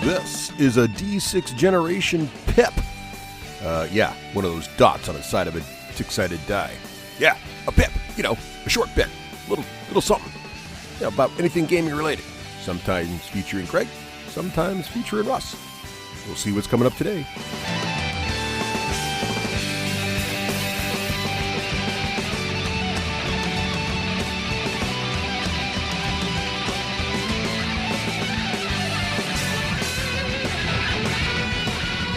This is a D6 generation pip. One of those dots on the side of a six-sided die. Yeah, a pip. A short pip. Little something. About anything gaming related. Sometimes featuring Craig, sometimes featuring Russ. We'll see what's coming up today.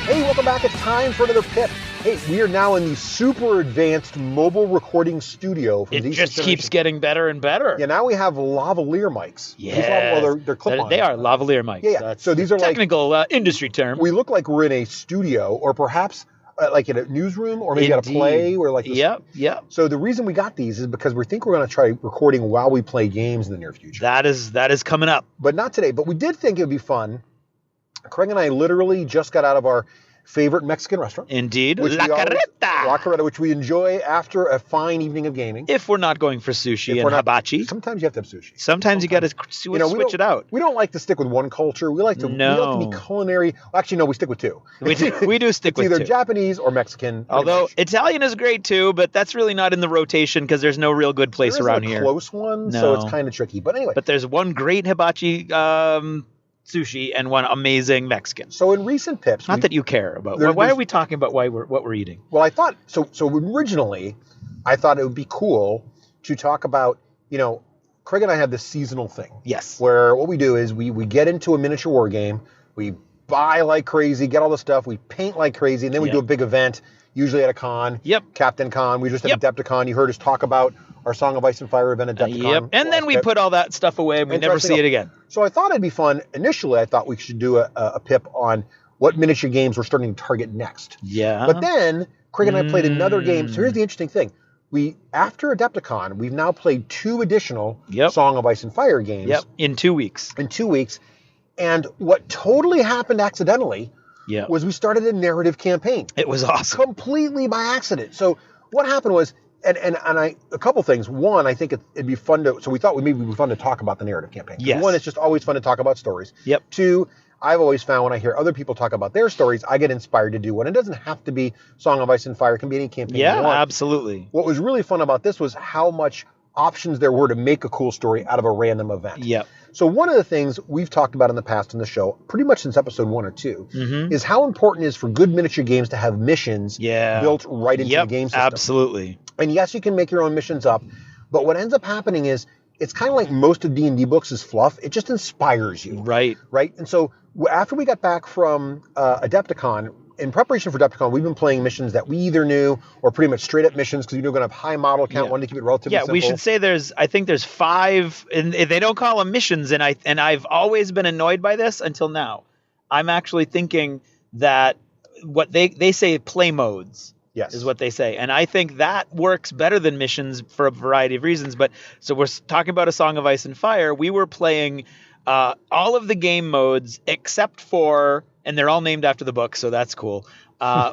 Hey, welcome back. It's time for another pip. Hey, we are now in the super advanced mobile recording studio. It just keeps getting better and better. Yeah, now we have lavalier mics. Yeah. They're clip-on. They are lavalier mics. Yeah. That's so these are technical industry term. We look like we're in a studio, or perhaps like in a newsroom, or maybe at a play. Or like this. Yep. So the reason we got these is because we think we're going to try recording while we play games in the near future. That is coming up. But not today. But we did think it would be fun. Craig and I literally just got out of our favorite Mexican restaurant. Indeed. La Carreta, which we enjoy after a fine evening of gaming. If we're not going for sushi and hibachi. Sometimes you have to have sushi. Sometimes you got to switch it out. We don't like to stick with one culture. We like to be culinary. Actually, no, we stick with two. We do stick with two. It's either Japanese or Mexican. Although Italian is great too, but that's really not in the rotation because there's no real good place around here. There isn't a close one, so it's kind of tricky. But anyway. But there's one great hibachi sushi and one amazing Mexican. So in recent pips, not that you care about. Why are we talking about what we're eating? Well, I thought so. Originally, I thought it would be cool to talk about. Craig and I have this seasonal thing. Yes. Where what we do is we get into a miniature war game, we buy like crazy, get all the stuff, we paint like crazy, and then we do a big event, usually at a con. Yep. Captain Con. We just had Adepticon. You heard us talk about our Song of Ice and Fire event at Adepticon. Yep. And then we put all that stuff away and we never see it again. So I thought it'd be fun. Initially, I thought we should do a pip on what miniature games we're starting to target next. Yeah. But then Craig and I played another game. So here's the interesting thing. After Adepticon, we've now played 2 additional Song of Ice and Fire games. Yep. In 2 weeks. And what totally happened accidentally was we started a narrative campaign. It was awesome. Completely by accident. So what happened was, a couple things. One, I think it'd be fun so we thought maybe it'd be fun to talk about the narrative campaign. Yes. One, it's just always fun to talk about stories. Yep. 2, I've always found when I hear other people talk about their stories, I get inspired to do one. It doesn't have to be Song of Ice and Fire. It can be any campaign you want. Yeah, absolutely. What was really fun about this was how much options there were to make a cool story out of a random event. Yep. So one of the things we've talked about in the past in the show, pretty much since episode 1 or 2, is how important it is for good miniature games to have missions built right into the game system. Absolutely. And yes, you can make your own missions up, but what ends up happening is it's kind of like most of D&D books is fluff. It just inspires you. Right. And so after we got back from Adepticon, in preparation for Adepticon, we've been playing missions that we either knew or pretty much straight up missions because we knew we're going to have high model count, wanted to keep it relatively simple. We should say I think there's 5, and they don't call them missions, and I've always been annoyed by this until now. I'm actually thinking that what they say play modes. Yes. Is what they say. And I think that works better than missions for a variety of reasons. But so we're talking about A Song of Ice and Fire. We were playing all of the game modes except for, and they're all named after the book, so that's cool.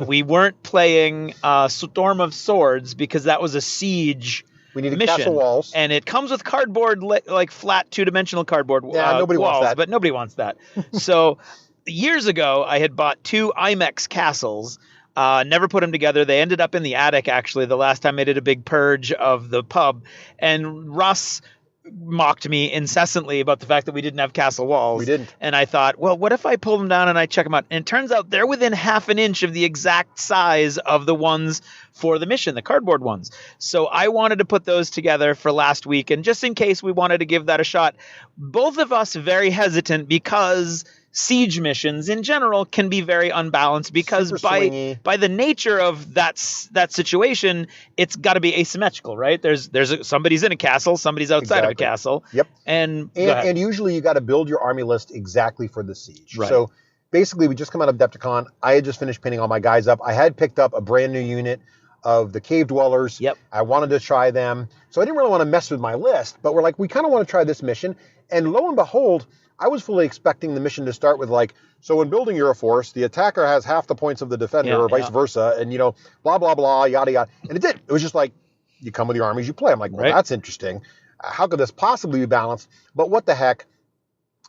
We weren't playing Storm of Swords because that was a siege We needed mission. castle walls. And it comes with cardboard, like flat 2-dimensional cardboard nobody walls. wants that. But nobody wants that. So years ago, I had bought 2 IMEX castles. Never put them together. They ended up in the attic, actually, the last time I did a big purge of the pub. And Russ mocked me incessantly about the fact that we didn't have castle walls. We didn't. And I thought, well, what if I pull them down and I check them out? And it turns out they're within half an inch of the exact size of the ones for the mission, the cardboard ones. So I wanted to put those together for last week. And just in case we wanted to give that a shot, both of us very hesitant because siege missions in general can be very unbalanced because by the nature of that situation, it's got to be asymmetrical, right? There's somebody's in a castle, somebody's outside of a castle. Yep. And usually you got to build your army list exactly for the siege. Right. So basically we just come out of Adepticon. I had just finished pinning all my guys up. I had picked up a brand new unit of the cave dwellers. Yep. I wanted to try them. So I didn't really want to mess with my list, but we're like, we kind of want to try this mission. And lo and behold, I was fully expecting the mission to start with so when building your force, the attacker has half the points of the defender or vice versa, and blah, blah, blah, yada, yada. And it did. It was just like, you come with your armies, you play. I'm like, well, that's interesting. How could this possibly be balanced? But what the heck?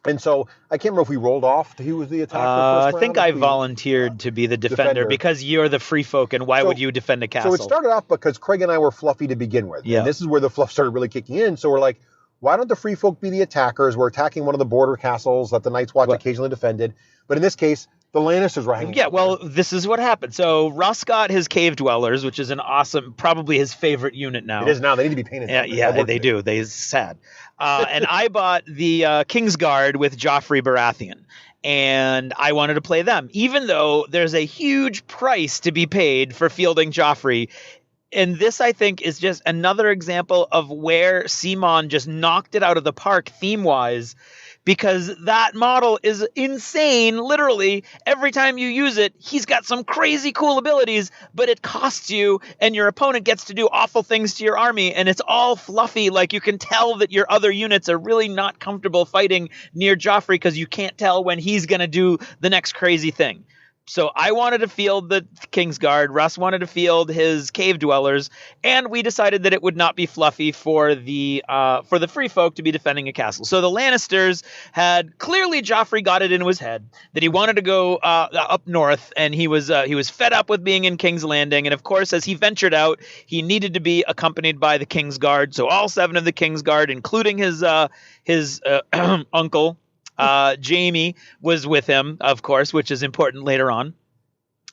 And so I can't remember if we rolled off who was the attacker first round. I think I volunteered to be the defender because you're the free folk, and why would you defend a castle? So it started off because Craig and I were fluffy to begin with. Yeah. And this is where the fluff started really kicking in. So we're like, why don't the free folk be the attackers? We're attacking one of the border castles that the Night's Watch occasionally defended. But in this case, the Lannisters were hanging out. Yeah, well, this is what happened. So Russ got his Cave Dwellers, which is an awesome, probably his favorite unit now. It is now. They need to be painted. Yeah, they do. They're sad. And I bought the Kingsguard with Joffrey Baratheon. And I wanted to play them, even though there's a huge price to be paid for fielding Joffrey. And this, I think, is just another example of where Simon just knocked it out of the park theme-wise, because that model is insane. Literally, every time you use it, he's got some crazy cool abilities, but it costs you, and your opponent gets to do awful things to your army, and it's all fluffy. Like, you can tell that your other units are really not comfortable fighting near Joffrey because you can't tell when he's going to do the next crazy thing. So I wanted to field the Kingsguard. Russ wanted to field his Cave Dwellers, and we decided that it would not be fluffy for the free folk to be defending a castle. So the Lannisters had clearly Joffrey got it into his head that he wanted to go up north, and he was fed up with being in King's Landing. And of course, as he ventured out, he needed to be accompanied by the Kingsguard. So all 7 of the Kingsguard, including his uncle. Jamie was with him, of course, which is important later on.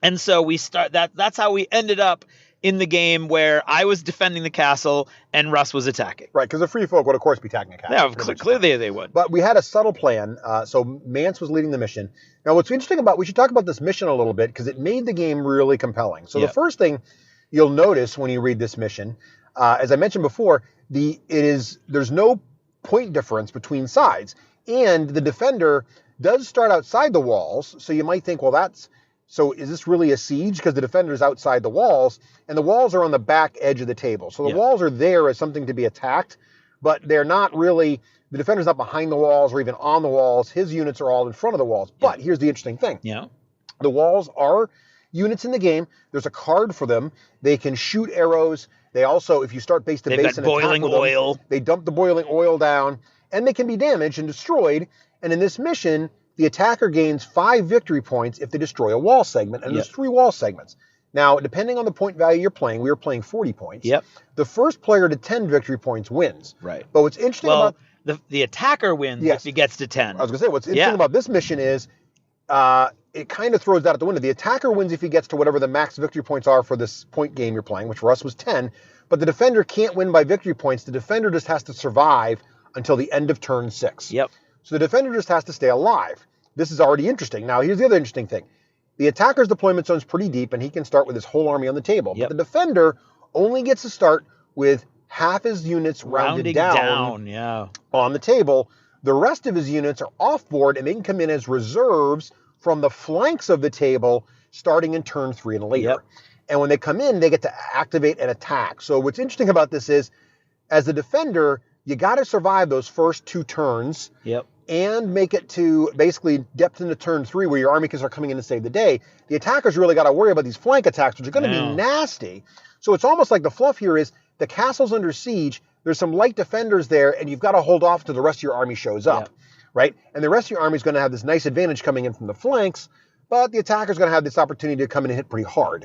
And so that's how we ended up in the game where I was defending the castle and Russ was attacking. Right, because the free folk would, of course, be attacking a castle. Yeah, clearly they would. But we had a subtle plan. So Mance was leading the mission. Now, what's interesting we should talk about this mission a little bit because it made the game really compelling. So the first thing you'll notice when you read this mission, as I mentioned before, there's no point difference between sides. And the defender does start outside the walls, so you might think, well, so is this really a siege? Because the defender's outside the walls, and the walls are on the back edge of the table. So the walls are there as something to be attacked, but they're not really, the defender's not behind the walls or even on the walls. His units are all in front of the walls. But here's the interesting thing. Yeah. The walls are units in the game. There's a card for them. They can shoot arrows. They also, if you start base to base and boiling attack with oil. Them, they dump the boiling oil down. And they can be damaged and destroyed. And in this mission, the attacker gains 5 victory points if they destroy a wall segment. And there's 3 wall segments. Now, depending on the point value you're playing, we were playing 40 points. Yep. The first player to 10 victory points wins. Right. But what's interesting about... the attacker wins if he gets to 10. I was going to say, what's interesting about this mission is it kind of throws that out the window. The attacker wins if he gets to whatever the max victory points are for this point game you're playing, which for us was 10. But the defender can't win by victory points. The defender just has to survive until the end of turn 6. Yep. So the defender just has to stay alive. This is already interesting. Now, here's the other interesting thing. The attacker's deployment zone's pretty deep, and he can start with his whole army on the table. Yep. But the defender only gets to start with half his units rounded down on the table. The rest of his units are off board, and they can come in as reserves from the flanks of the table starting in turn 3 and later. Yep. And when they come in, they get to activate and attack. So what's interesting about this is, as a defender, you got to survive those first 2 turns and make it to basically depth into turn 3 where your army can start coming in to save the day. The attackers really got to worry about these flank attacks, which are going to be nasty. So it's almost like the fluff here is the castle's under siege. There's some light defenders there, and you've got to hold off till the rest of your army shows up, right? And the rest of your army is going to have this nice advantage coming in from the flanks, but the attacker's going to have this opportunity to come in and hit pretty hard.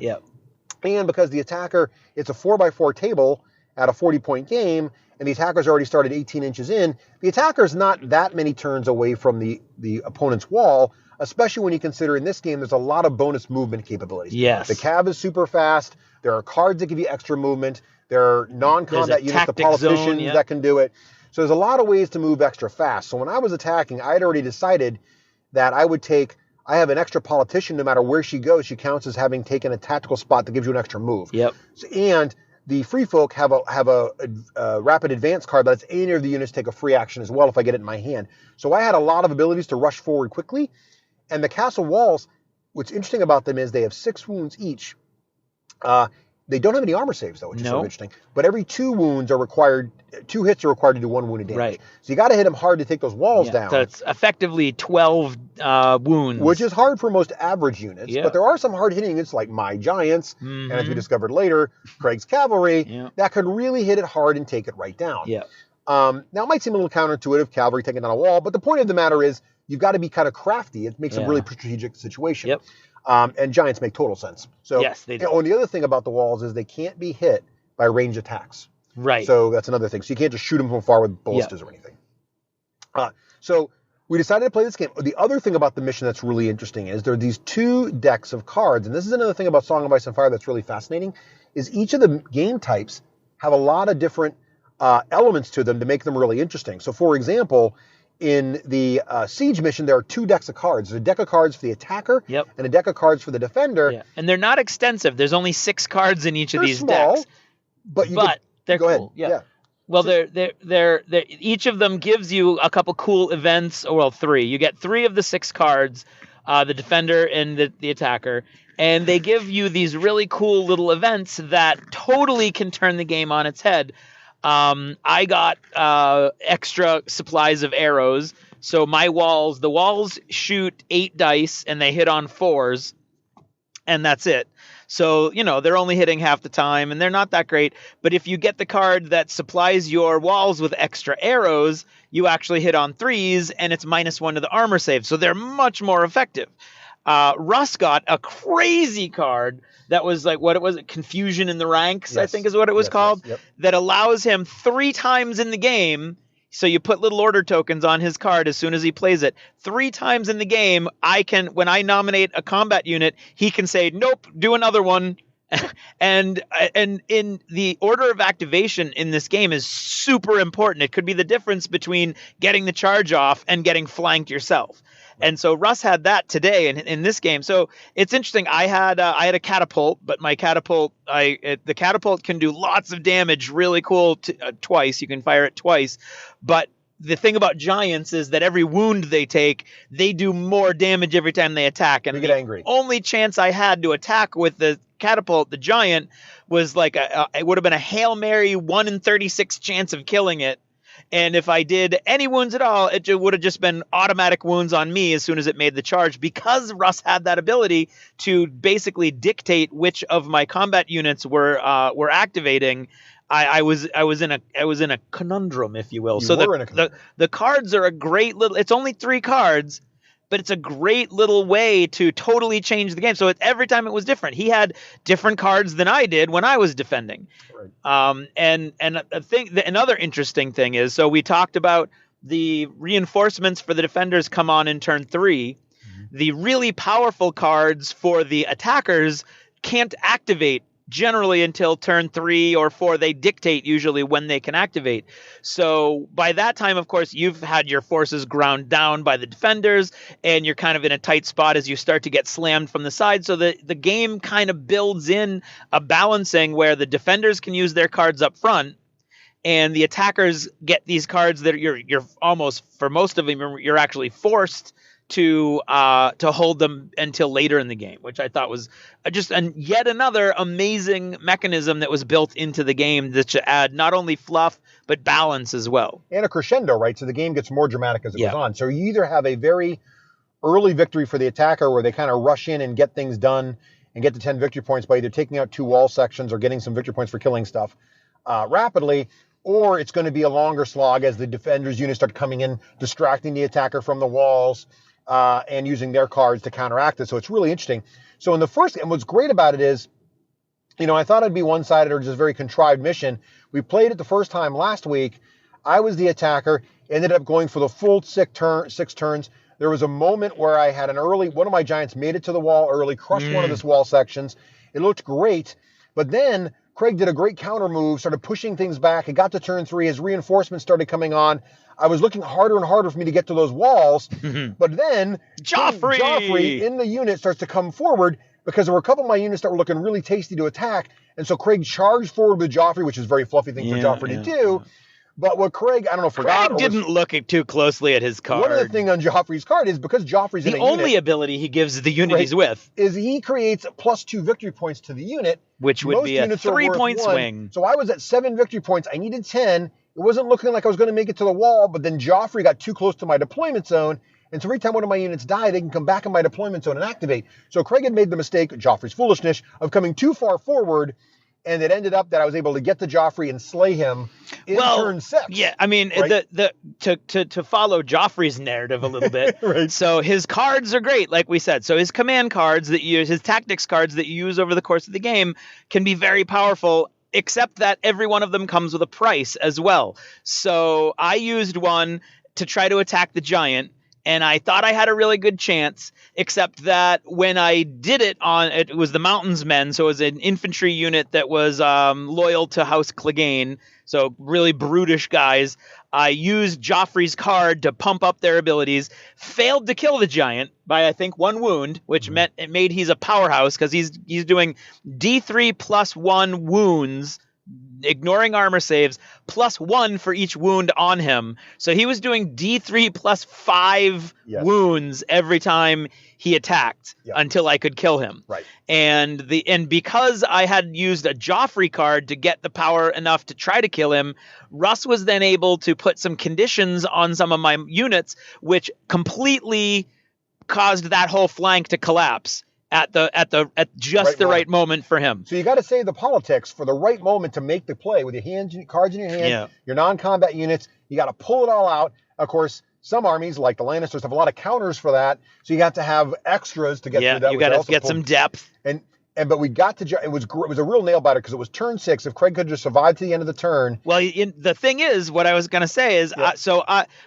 And because the attacker, it's a 4x4 table at a 40-point game, and the attacker's already started 18 inches in, the attacker's not that many turns away from the opponent's wall, especially when you consider in this game there's a lot of bonus movement capabilities. Yes. The cav is super fast. There are cards that give you extra movement. There are non-combat units, the politicians that can do it. So there's a lot of ways to move extra fast. So when I was attacking, I had already decided that I have an extra politician no matter where she goes. She counts as having taken a tactical spot that gives you an extra move. And the free folk have a rapid advance card that lets any of the units take a free action as well if I get it in my hand. So I had a lot of abilities to rush forward quickly. And the castle walls, what's interesting about them is they have 6 wounds each. They don't have any armor saves, though, which is sort of interesting. But every 2 hits are required to do 1 wound of damage. Right. So you got to hit them hard to take those walls down. So it's effectively 12 wounds. Which is hard for most average units. But there are some hard-hitting units like my Giants, and as we discovered later, Craig's Cavalry, that could really hit it hard and take it right down. Now, it might seem a little counterintuitive, cavalry taking down a wall, but the point of the matter is you've got to be kind of crafty. It makes a really strategic situation. Yep. And giants make total sense. So, yes, they do. And the other thing about the walls is they can't be hit by range attacks. Right. So that's another thing. So you can't just shoot them from afar with ballistas or anything. So we decided to play this game. The other thing about the mission that's really interesting is there are these 2 decks of cards. And this is another thing about Song of Ice and Fire that's really fascinating, is each of the game types have a lot of different elements to them to make them really interesting. So, for example, in the Siege mission, there are 2 decks of cards. There's a deck of cards for the attacker and a deck of cards for the defender. Yeah. And they're not extensive. There's only 6 cards in each of these small, decks. But they're go cool. ahead. Yeah. Well, they're each of them gives you a couple cool events. Well, 3. You get 3 of the 6 cards, the defender and the attacker, and they give you these really cool little events that totally can turn the game on its head. I got extra supplies of arrows, so the walls shoot 8 dice and they hit on 4s, and that's it. So, they're only hitting half the time, and they're not that great. But if you get the card that supplies your walls with extra arrows, you actually hit on 3s, and it's -1 to the armor save. So they're much more effective. Russ got a crazy card that was like, what it was, Confusion in the Ranks, I think is what it was called, that allows him 3 times in the game. So you put little order tokens on his card as soon as he plays it. 3 times in the game, when I nominate a combat unit, he can say, nope, do another one. and in the order of activation in this game is super important. It could be the difference between getting the charge off and getting flanked yourself. And so Russ had that today in this game. So it's interesting. I had a catapult, but my catapult, the catapult can do lots of damage, really cool, twice. You can fire it twice. But the thing about giants is that every wound they take, they do more damage every time they attack. And you get angry. The only chance I had to attack with the catapult, the giant, was like it would have been a Hail Mary 1 in 36 chance of killing it. And if I did any wounds at all, it would have just been automatic wounds on me as soon as it made the charge, because Russ had that ability to basically dictate which of my combat units were activating. I was in a conundrum, if you will. The cards are a great little. It's only 3 cards, but it's a great little way to totally change the game. So every time it was different. He had different cards than I did when I was defending. Right. And another interesting thing is, so we talked about the reinforcements for the defenders come on in turn 3. Mm-hmm. The really powerful cards for the attackers can't activate generally until turn 3 or 4. They dictate usually when they can activate. So by that time, of course, you've had your forces ground down by the defenders, and you're kind of in a tight spot as you start to get slammed from the side. So the game kind of builds in a balancing where the defenders can use their cards up front, and the attackers get these cards that you're almost, for most of them, you're actually forced to hold them until later in the game, which I thought was just yet another amazing mechanism that was built into the game that should add not only fluff but balance as well. And a crescendo, right? So the game gets more dramatic as it goes on. So you either have a very early victory for the attacker where they kind of rush in and get things done and get to 10 victory points by either taking out 2 wall sections or getting some victory points for killing stuff rapidly, or it's going to be a longer slog as the defenders' units start coming in, distracting the attacker from the walls, and using their cards to counteract it. So it's really interesting. So in the first, and what's great about it is, I thought it'd be one-sided or just a very contrived mission. We played it the first time last week. I was the attacker, ended up going for the full 6 turns. There was a moment where I had one of my giants made it to the wall early, crushed one of this wall sections. It looked great, but then Craig did a great counter move, started pushing things back. It got to turn 3. His reinforcements started coming on. I was looking harder and harder for me to get to those walls. But then Joffrey in the unit starts to come forward because there were a couple of my units that were looking really tasty to attack. And so Craig charged forward with Joffrey, which is a very fluffy thing for Joffrey to do. But what Craig, I don't know, forgot. Craig didn't look too closely at his card. One of the things on Joffrey's card is because Joffrey's in a unit. The only ability he gives the unit he's with is he creates +2 victory points to the unit. Which would be a 3-point swing. So I was at 7 victory points. I needed 10. It wasn't looking like I was going to make it to the wall, but then Joffrey got too close to my deployment zone. And so every time one of my units die, they can come back in my deployment zone and activate. So Craig had made the mistake, Joffrey's foolishness, of coming too far forward and it ended up that I was able to get to Joffrey and slay him in turn 6. Yeah, I mean, right? to follow Joffrey's narrative a little bit. Right. So his cards are great, like we said. So his command cards that you use, his tactics cards that you use over the course of the game can be very powerful, except that every one of them comes with a price as well. So I used one to try to attack the giant, and I thought I had a really good chance, except that when I did it was the Mountains Men, so it was an infantry unit that was loyal to House Clegane, so really brutish guys. I used Joffrey's card to pump up their abilities, failed to kill the giant by, I think, 1 wound, which meant it made he's a powerhouse because he's doing D3 plus 1 wounds, ignoring armor saves, plus 1 for each wound on him. So he was doing D3 plus 5 wounds every time he attacked until I could kill him. Right. And because I had used a Joffrey card to get the power enough to try to kill him, Russ was then able to put some conditions on some of my units, which completely caused that whole flank to collapse at just the right moment for him. So you got to save the politics for the right moment to make the play with your cards in your hand, your non-combat units. You got to pull it all out. Of course, some armies like the Lannisters have a lot of counters for that, so you have to have extras to get through that. You got to get some depth. But we got to it was a real nail biter because it was turn 6. If Craig could just survive to the end of the turn. Well, the thing is, what I was going to say is,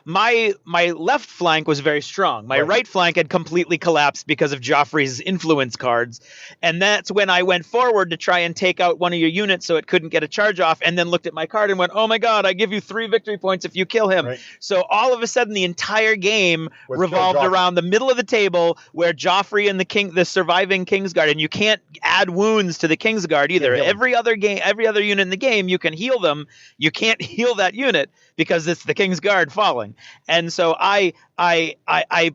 my left flank was very strong. My right flank had completely collapsed because of Joffrey's influence cards, and that's when I went forward to try and take out one of your units so it couldn't get a charge off, and then looked at my card and went, "Oh my God, I give you 3 victory points if you kill him." Right. So all of a sudden, the entire game revolved around the middle of the table where Joffrey and the surviving Kingsguard, and you can't add wounds to the Kingsguard either. Every other unit in the game, you can heal them. You can't heal that unit because it's the Kingsguard falling. And so I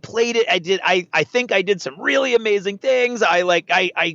played it. I think I did some really amazing things. I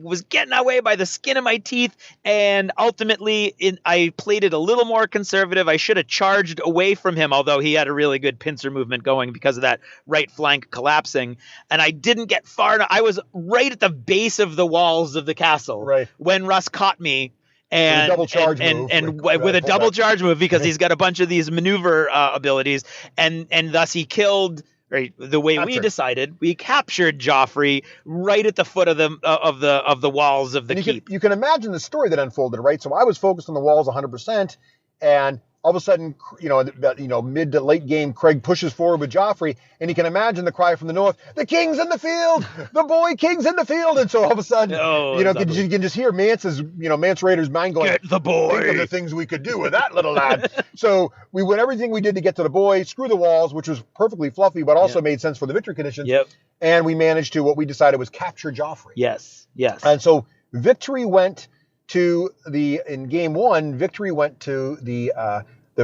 was getting away by the skin of my teeth, and ultimately I played it a little more conservative. I should have charged away from him, although he had a really good pincer movement going because of that right flank collapsing. And I didn't get far enough. I was right at the base of the walls of the castle when Russ caught me. And with a double charge move because he's got a bunch of these maneuver abilities, and thus he killed. Right, the way we decided, we captured Joffrey right at the foot of the walls of the keep. You can imagine the story that unfolded, right? So I was focused on the walls 100%, and all of a sudden, mid to late game, Craig pushes forward with Joffrey, and you can imagine the cry from the north: "The king's in the field! The boy king's in the field!" And so all of a sudden, you can just hear Mance Raider's mind going, "Get the boy! Think of the things we could do with that little lad." So we went everything we did to get to the boy, screw the walls, which was perfectly fluffy, but also made sense for the victory conditions. Yep. And we managed to, what we decided was capture Joffrey. Yes. And so victory went to in game 1, victory went to the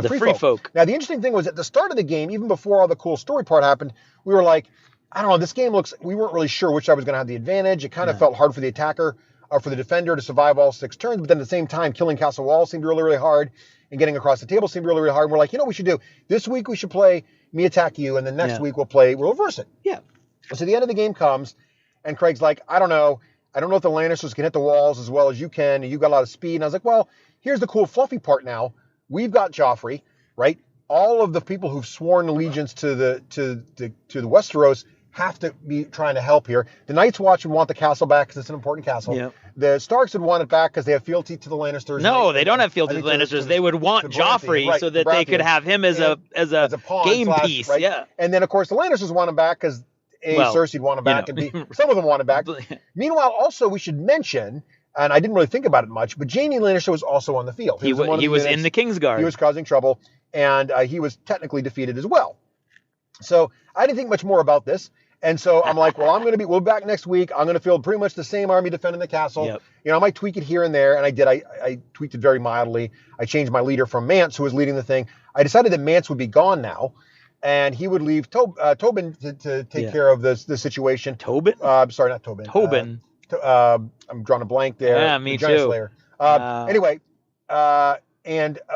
free folk. Now, the interesting thing was at the start of the game, even before all the cool story part happened, we were like, I don't know, this game we weren't really sure which side was going to have the advantage. It kind of felt hard for the attacker or for the defender to survive all 6 turns, but then at the same time, killing Castle Wall seemed really, really hard, and getting across the table seemed really, really hard. And we're like, what we should do? This week we should play me attack you, and then next week we'll reverse it. Yeah. So the end of the game comes, and Craig's like, I don't know if the Lannisters can hit the walls as well as you can, and you've got a lot of speed. And I was like, well, here's the cool fluffy part now. We've got Joffrey, right? All of the people who've sworn allegiance to the Westeros have to be trying to help here. The Night's Watch would want the castle back because it's an important castle. Yep. The Starks would want it back because they have fealty to the Lannisters. No, they don't have fealty to the Lannisters. They would want Joffrey so that they could have him as a pawn game piece. Right? Yeah. And then, of course, the Lannisters want him back because Cersei'd want him back, and some of them want him back. Meanwhile, also, we should mention, and I didn't really think about it much, but Jaime Lannister was also on the field. He was in the Kingsguard. He was causing trouble, and he was technically defeated as well. So I didn't think much more about this. And so I'm like, well, we'll be back next week. I'm going to field pretty much the same army defending the castle. Yep. I might tweak it here and there, and I did. I tweaked it very mildly. I changed my leader from Mance, who was leading the thing. I decided that Mance would be gone now, and he would leave Tobin to take care of the situation. Tobin? Sorry, not Tobin. Tobin. I'm drawing a blank there. Yeah, me Giant too. Slayer. Anyway,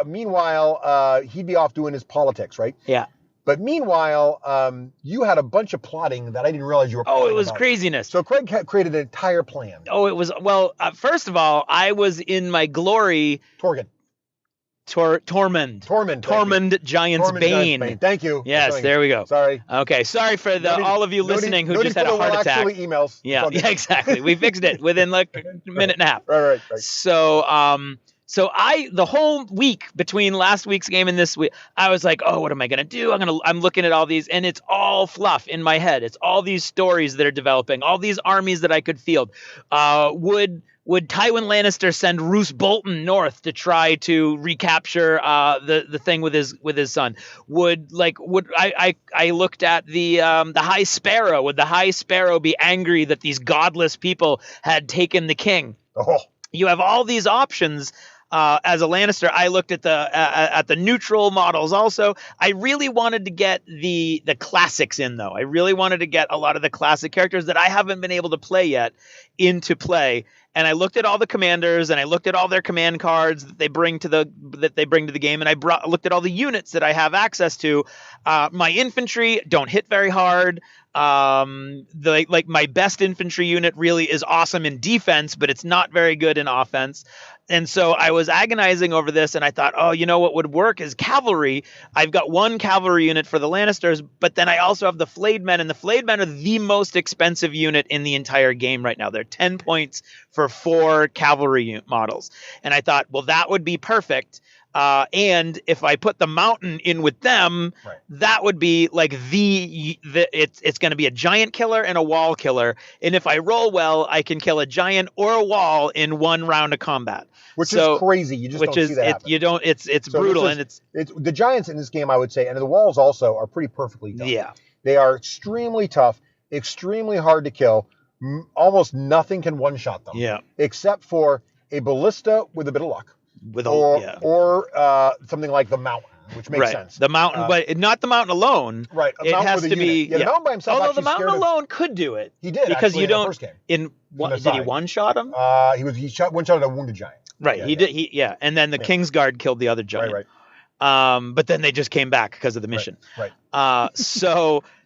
meanwhile, he'd be off doing his politics, right? Yeah. But meanwhile, you had a bunch of plotting that I didn't realize you were plotting Oh, it was about. craziness. So Craig created an entire plan. Oh, it was, well, first of all, I was in my glory. Tormund. Tormund Giant's Bane. Thank you. Yes, there we go. Sorry. Okay, sorry for all of you listening who just had a heart attack. Emails. Yeah, exactly. We fixed it within like a minute and a half. Right. So, the whole week between last week's game and this week, I was like, oh, what am I going to do? I'm looking at all these, and it's all fluff in my head. It's all these stories that are developing, all these armies that I could field. Would Tywin Lannister send Roose Bolton north to try to recapture the thing with his son? I looked at the High Sparrow. Would the High Sparrow be angry that these godless people had taken the king? Oh. You have all these options. As a Lannister, I looked at the neutral models also. I really wanted to get the classics in, though. I really wanted to get a lot of the classic characters that I haven't been able to play yet into play. And I looked at all the commanders, and I looked at all their command cards that they bring to the game, and I looked at all the units that I have access to. My infantry don't hit very hard. My best infantry unit really is awesome in defense, but it's not very good in offense. And so I was agonizing over this, and I thought, oh, you know what would work is cavalry. I've got one cavalry unit for the Lannisters, but then I also have the flayed men, and the flayed men are the most expensive unit in the entire game right now. They're 10 points for 4 cavalry models. And I thought, well, that would be perfect. And if I put the mountain in with them, right, that would be like it's going to be a giant killer and a wall killer. And if I roll well, I can kill a giant or a wall in one round of combat. Which is crazy. You just don't see that happen. You don't. It's brutal, and it's the giants in this game, I would say, and the walls also are pretty perfectly done. Yeah, they are extremely tough, extremely hard to kill. Almost nothing can one-shot them. Yeah, except for a ballista with a bit of luck. Or something like the mountain, which makes sense. The mountain, but not the mountain alone. Right. It has to be. The mountain by himself. Although the mountain alone could do it. He did, because you don't. In the first game. Did he one-shot him? He shot one shot at a wounded giant. Right. He did. And then the Kingsguard killed the other giant. Right. But then they just came back because of the mission. Right.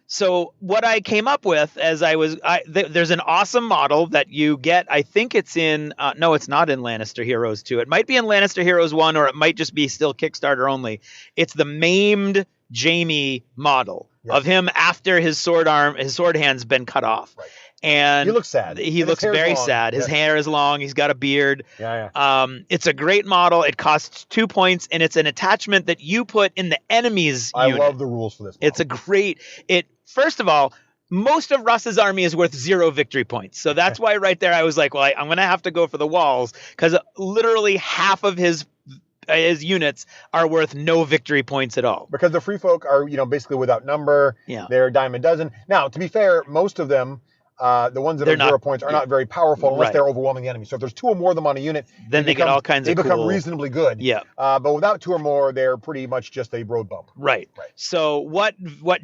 So what I came up with there's an awesome model that you get. I think it's in, no, it's not in Lannister Heroes 2. It might be in Lannister Heroes 1, or it might just be still Kickstarter only. It's the maimed Jaime model of him after his sword hand's been cut off. Right. And he looks sad. He looks very sad. His hair is long. He's got a beard. It's a great model. It costs 2 points, and it's an attachment that you put in the enemy's unit. I love the rules for this model. It's a great... First of all, most of Russ's army is worth 0 victory points. So that's why right there I was like, well, I'm going to have to go for the walls, because literally half of his units are worth no victory points at all. Because the free folk are, basically without number. Yeah. They're a dime a dozen. Now, to be fair, most of them... the ones that are 0 points are not very powerful unless they're overwhelming the enemy. So if there's 2 or more of them on a unit, then they get all kinds of They become reasonably good. Yeah. But without 2 or more, they're pretty much just a road bump. Right. So what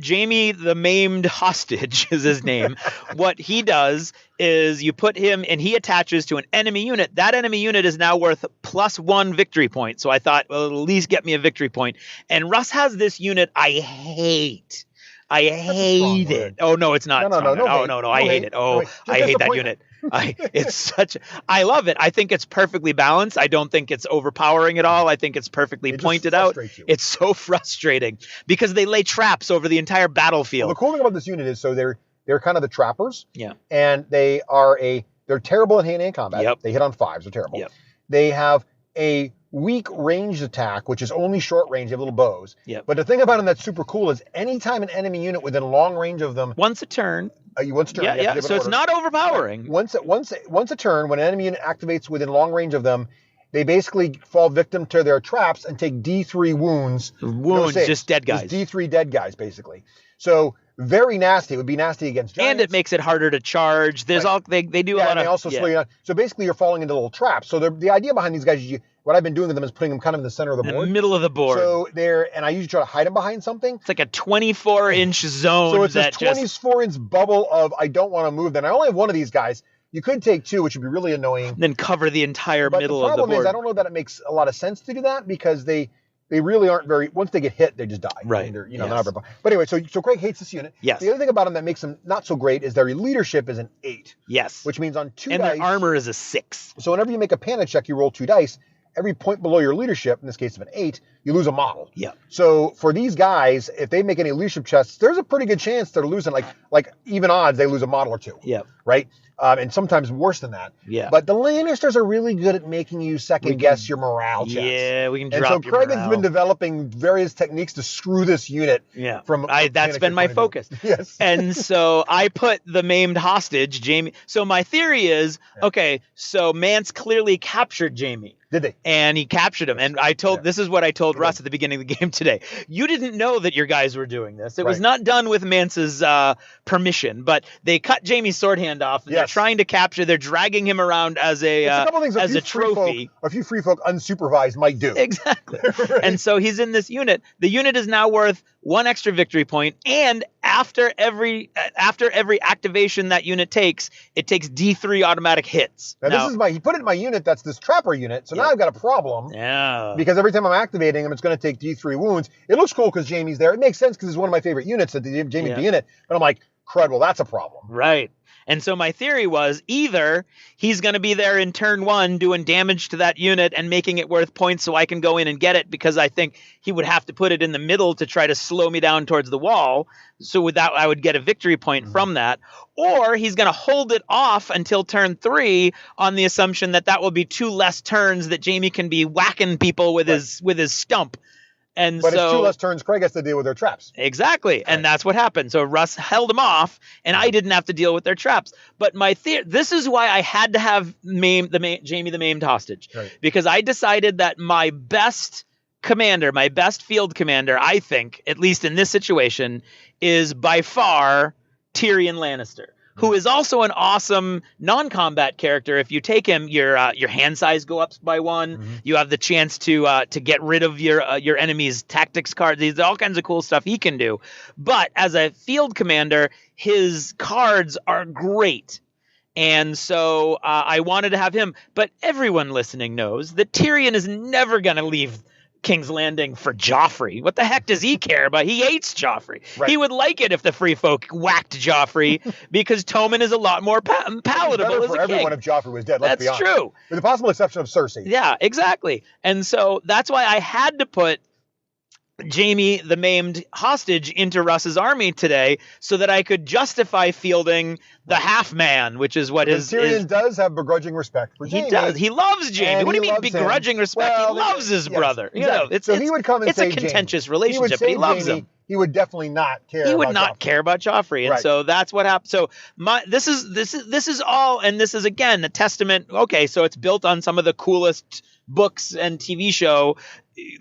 Jaime the Maimed Hostage is his name. What he does is you put him, and he attaches to an enemy unit. That enemy unit is now worth +1 victory point. So I thought, well, it'll at least get me a victory point. And Russ has this unit I hate. I hate it. Oh, no, it's not. No. I hate it. Oh, I hate that unit. I love it. I think it's perfectly balanced. I don't think it's overpowering at all. I think it's perfectly pointed out. It's so frustrating because they lay traps over the entire battlefield. Well, the cool thing about this unit is they're kind of the trappers. Yeah. And they're terrible at hand-to-hand combat. Yep. They hit on 5s. They're terrible. Yep. They have a weak ranged attack, which is only short range. They have little bows. Yep. But the thing about them that's super cool is anytime an enemy unit within long range of them... Once a turn. Once a turn. Yeah. So it's not overpowering. Once a turn, when an enemy unit activates within long range of them, they basically fall victim to their traps and take D3 wounds. Just dead guys. Just D3 dead guys, basically. So... very nasty. It would be nasty against giants. And it makes it harder to charge. There's they do a lot of... slow you down. So basically you're falling into little traps. So the idea behind these guys is what I've been doing with them is putting them kind of in the center of the board. In the middle of the board. So and I usually try to hide them behind something. It's like a 24-inch zone. So it's this 24-inch bubble of I don't want to move. Then I only have one of these guys. You could take 2, which would be really annoying. Then cover the entire middle of the board. But the problem is I don't know that it makes a lot of sense to do that because they they really aren't very. Once they get hit, they just die. Right. I mean, they're, Yes. they're not very. But anyway, so Craig hates this unit. Yes. The other thing about him that makes him not so great is their leadership is an 8. Yes. Which means on 2 and dice. their armor is a 6. So whenever you make a panic check, you roll 2 dice. Every point below your leadership, in this case of an 8, you lose a model. Yeah. So for these guys, if they make any leadership checks, there's a pretty good chance they're losing, like even odds, they lose a model or 2. Yeah. Right? And sometimes worse than that. Yeah. But the Lannisters are really good at making you second guess your morale checks. Yeah, we can And drop so your Craig morale. has been developing various techniques to screw this unit. Yeah. From That's been my focus. Yes. And so I put the maimed hostage, Jamie. So my theory is, okay, so Mance clearly captured Jamie. Did they? And he captured him. And this is what I told Russ at the beginning of the game today. You didn't know that your guys were doing this. It was not done with Mance's permission, but they cut Jamie's sword hand off. And they're trying to capture. They're dragging him around as a trophy. A few free folk unsupervised might do. Exactly. And so he's in this unit. The unit is now worth 1 extra victory point, and after every activation that unit takes, it takes D3 automatic hits. Now this is he put it in my unit that's this trapper unit, so now I've got a problem. Yeah. Because every time I'm activating him, it's going to take D3 wounds. It looks cool because Jamie's there. It makes sense because it's one of my favorite units that Jamie be in it. But I'm like, crud, well, that's a problem. Right. And so my theory was either he's going to be there in turn 1 doing damage to that unit and making it worth points so I can go in and get it, because I think he would have to put it in the middle to try to slow me down towards the wall. So with that, I would get a victory point from that. Or he's going to hold it off until turn 3 on the assumption that will be 2 less turns that Jamie can be whacking people with his stump. But it's 2 less turns Craig has to deal with their traps. Exactly. Right. And that's what happened. So Russ held them off, and I didn't have to deal with their traps. But this is why I had to have Jamie the maimed hostage. Right. Because I decided that my best field commander, I think, at least in this situation, is by far Tyrion Lannister, who is also an awesome non-combat character. If you take him, your hand size go up by 1. You have the chance to get rid of your enemy's tactics card. There's all kinds of cool stuff he can do. But as a field commander, his cards are great. And so I wanted to have him. But everyone listening knows that Tyrion is never going to leave King's Landing for Joffrey. What the heck does he care about? He hates Joffrey. Right. He would like it if the free folk whacked Joffrey because Tommen is a lot more palatable as a for king. Everyone if Joffrey was dead. Let's be honest. That's true. With the possible exception of Cersei. Yeah, exactly. And so that's why I had to put Jamie the maimed hostage into Russ's army today so that I could justify fielding the half man, which is what Tyrion does have begrudging respect for Jamie. He does. He loves Jamie. What do you mean begrudging respect? Well, he loves his brother. Exactly. You know, he would come and it's say a contentious Jamie. relationship, but he loves him. He would definitely not care. He would not care about Joffrey, and so that's what happened. So this is all, and this is again a testament. Okay, so it's built on some of the coolest books and TV show,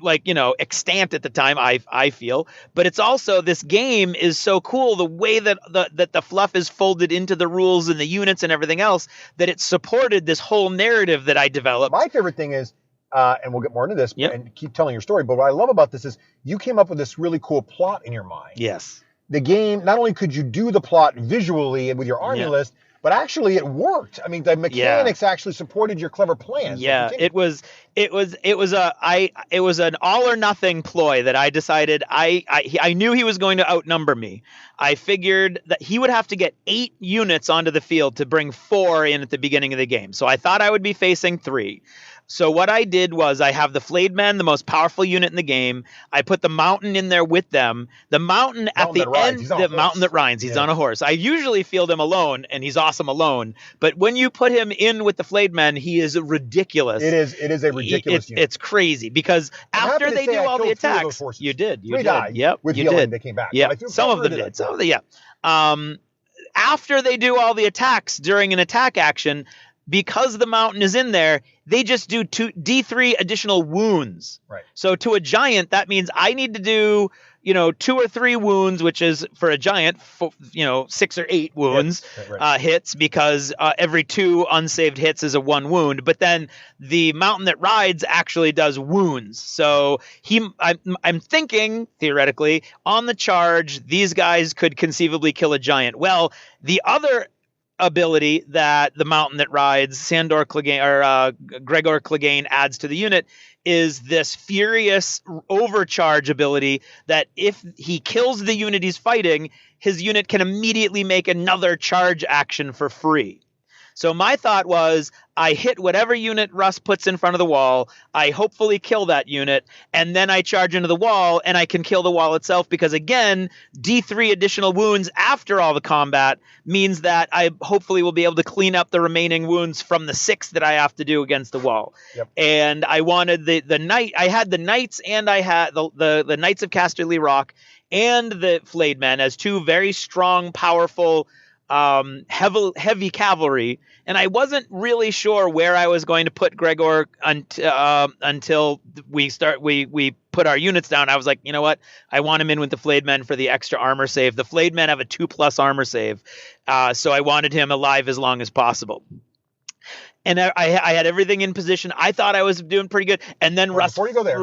like, extant at the time, I feel. But it's also, this game is so cool, the way that the fluff is folded into the rules and the units and everything else, that it supported this whole narrative that I developed. My favorite thing is, and we'll get more into this and keep telling your story, but what I love about this is you came up with this really cool plot in your mind. Yes. The game, not only could you do the plot visually and with your army list, but actually it worked. I mean, the mechanics actually supported your clever plans. Yeah, it was an all or nothing ploy that I decided I knew he was going to outnumber me. I figured that he would have to get 8 units onto the field to bring 4 in at the beginning of the game. So I thought I would be facing 3. So what I did was I have the Flayed Men, the most powerful unit in the game. I put the Mountain in there with them. The Mountain at the end, the Mountain that rides. He's on a horse. I usually field him alone, and he's awesome alone. But when you put him in with the Flayed Men, he is ridiculous. It is a ridiculous unit. It's crazy because after they do all the attacks, you did. You did. Yep. With you healing, did. they came back. Yeah. Some of them did. Some of them, after they do all the attacks during an attack action, because the Mountain is in there, they just do D3 additional wounds. Right. So to a giant, that means I need to do, 2 or 3 wounds, which is for a giant, 6 or 8 wounds, hits, because every 2 unsaved hits is a 1 wound. But then the Mountain that rides actually does wounds. So I'm thinking, theoretically, on the charge, these guys could conceivably kill a giant. Well, the other ability that the mountain that rides Sandor Clegane or Gregor Clegane adds to the unit is this furious overcharge ability that if he kills the unit he's fighting, his unit can immediately make another charge action for free. So my thought was, I hit whatever unit Russ puts in front of the wall, I hopefully kill that unit, and then I charge into the wall, and I can kill the wall itself, because again, D3 additional wounds after all the combat means that I hopefully will be able to clean up the remaining wounds from the 6 that I have to do against the wall. Yep. And I wanted the knight, I had the knights, and I had the Knights of Casterly Rock and the Flayed Men as 2 very strong, powerful, heavy cavalry, and I wasn't really sure where I was going to put Gregor until we put our units down. I was like, you know what? I want him in with the Flayed Men for the extra armor save. The Flayed Men have a 2+ armor save, so I wanted him alive as long as possible. And I had everything in position. I thought I was doing pretty good. And then Russ... Before you go there,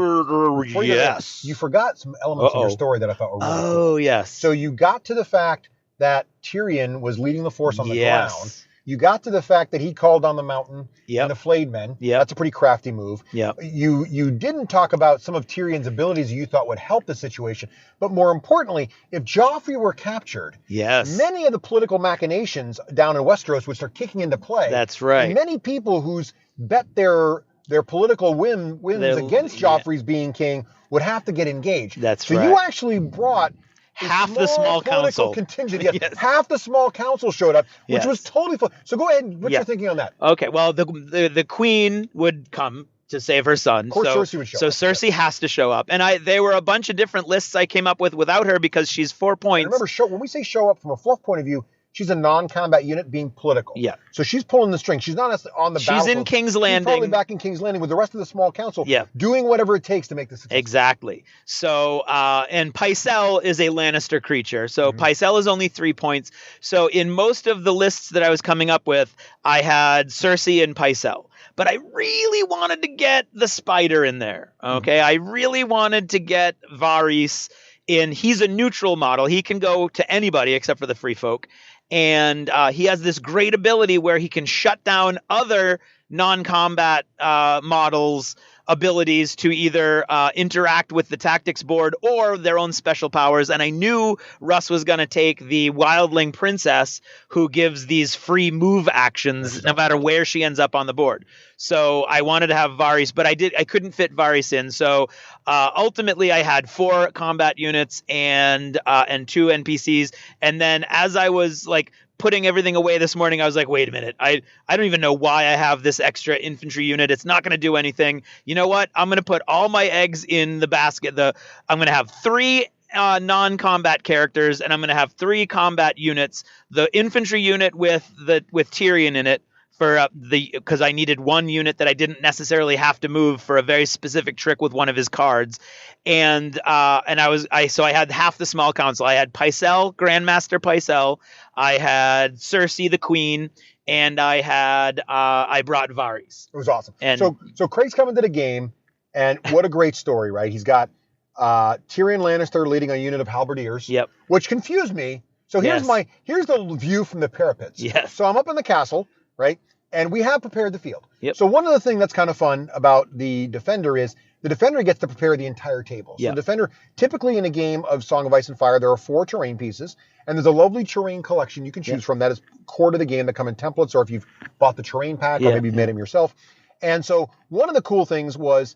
you forgot some elements of your story that I thought were really cool. Oh, yes. So you got to the fact that Tyrion was leading the force on the ground. You got to the fact that he called on the mountain and the Flayed Men. That's a pretty crafty move. You didn't talk about some of Tyrion's abilities you thought would help the situation. But more importantly, if Joffrey were captured, many of the political machinations down in Westeros would start kicking into play. That's right. And many people who's bet their political wins against Joffrey's being king would have to get engaged. That's right. So you actually brought half the small council contingent. Half the small council showed up, which was totally fun. So go ahead and what's your thinking on that? Okay, well, the queen would come to save her son. Of course, Cersei would show up. So Cersei has to show up. And there were a bunch of different lists I came up with without her because she's 4 points. And remember, when we say show up from a fluff point of view, she's a non-combat unit being political. So she's pulling the string. She's not on the battlefield. She's in King's Landing. She's probably back in King's Landing with the rest of the small council doing whatever it takes to make this successful. Exactly. So, and Pycelle is a Lannister creature. So Pycelle is only 3 points. So in most of the lists that I was coming up with, I had Cersei and Pycelle. But I really wanted to get the spider in there. Okay. I really wanted to get Varys in. He's a neutral model. He can go to anybody except for the free folk. And he has this great ability where he can shut down other non-combat models' abilities to either interact with the tactics board or their own special powers. And I knew Russ was going to take the Wildling Princess, who gives these free move actions no matter where she ends up on the board. So I wanted to have Varys, but I couldn't fit Varys in. So ultimately I had 4 combat units and 2 NPCs. And then as I was like putting everything away this morning, I was like, wait a minute. I don't even know why I have this extra infantry unit. It's not going to do anything. You know what? I'm going to put all my eggs in the basket. I'm going to have 3 non-combat characters, and I'm going to have 3 combat units. The infantry unit with Tyrion in it, because I needed 1 unit that I didn't necessarily have to move for a very specific trick with one of his cards, and I had half the small council. I had Pycelle, Grandmaster Pycelle, I had Cersei the Queen, and I brought Varys. It was awesome. And so Craig's coming to the game, and what a great story, right? He's got Tyrion Lannister leading a unit of halberdiers, which confused me. So here's the view from the parapets. So I'm up in the castle, right? And we have prepared the field. So one of the things that's kind of fun about the Defender is the Defender gets to prepare the entire table. So the Defender, typically in a game of Song of Ice and Fire, there are 4 terrain pieces, and there's a lovely terrain collection you can choose from that is core to the game that come in templates, or if you've bought the terrain pack, or maybe you've made them yourself. And so one of the cool things was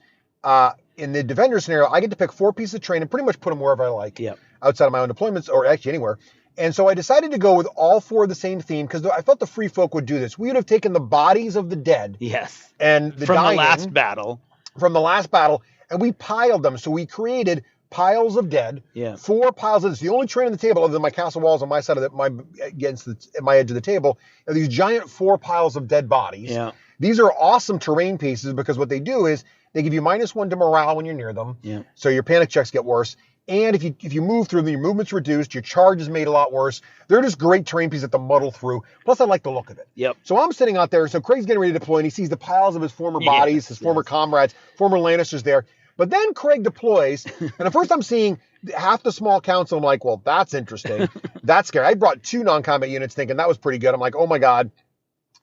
in the Defender scenario, I get to pick 4 pieces of terrain and pretty much put them wherever I like outside of my own deployments, or actually anywhere. And so I decided to go with all 4 of the same theme because I felt the free folk would do this. We would have taken the bodies of the dead. And the from the last battle. From the last battle. And we piled them. So we created piles of dead. 4 piles of this. The only terrain on the table, other than my castle walls on my side of my edge of the table, are these giant 4 piles of dead bodies. These are awesome terrain pieces because what they do is they give you -1 to morale when you're near them. So your panic checks get worse. And if you move through them, your movement's reduced, your charge is made a lot worse. They're just great terrain pieces to muddle through. Plus, I like the look of it. So I'm sitting out there. So Craig's getting ready to deploy, and he sees the piles of his former bodies, his former comrades, former Lannisters there. But then Craig deploys, and at first I'm seeing half the small council. I'm like, well, that's interesting. That's scary. I brought 2 non-combat units thinking that was pretty good. I'm like, oh my God,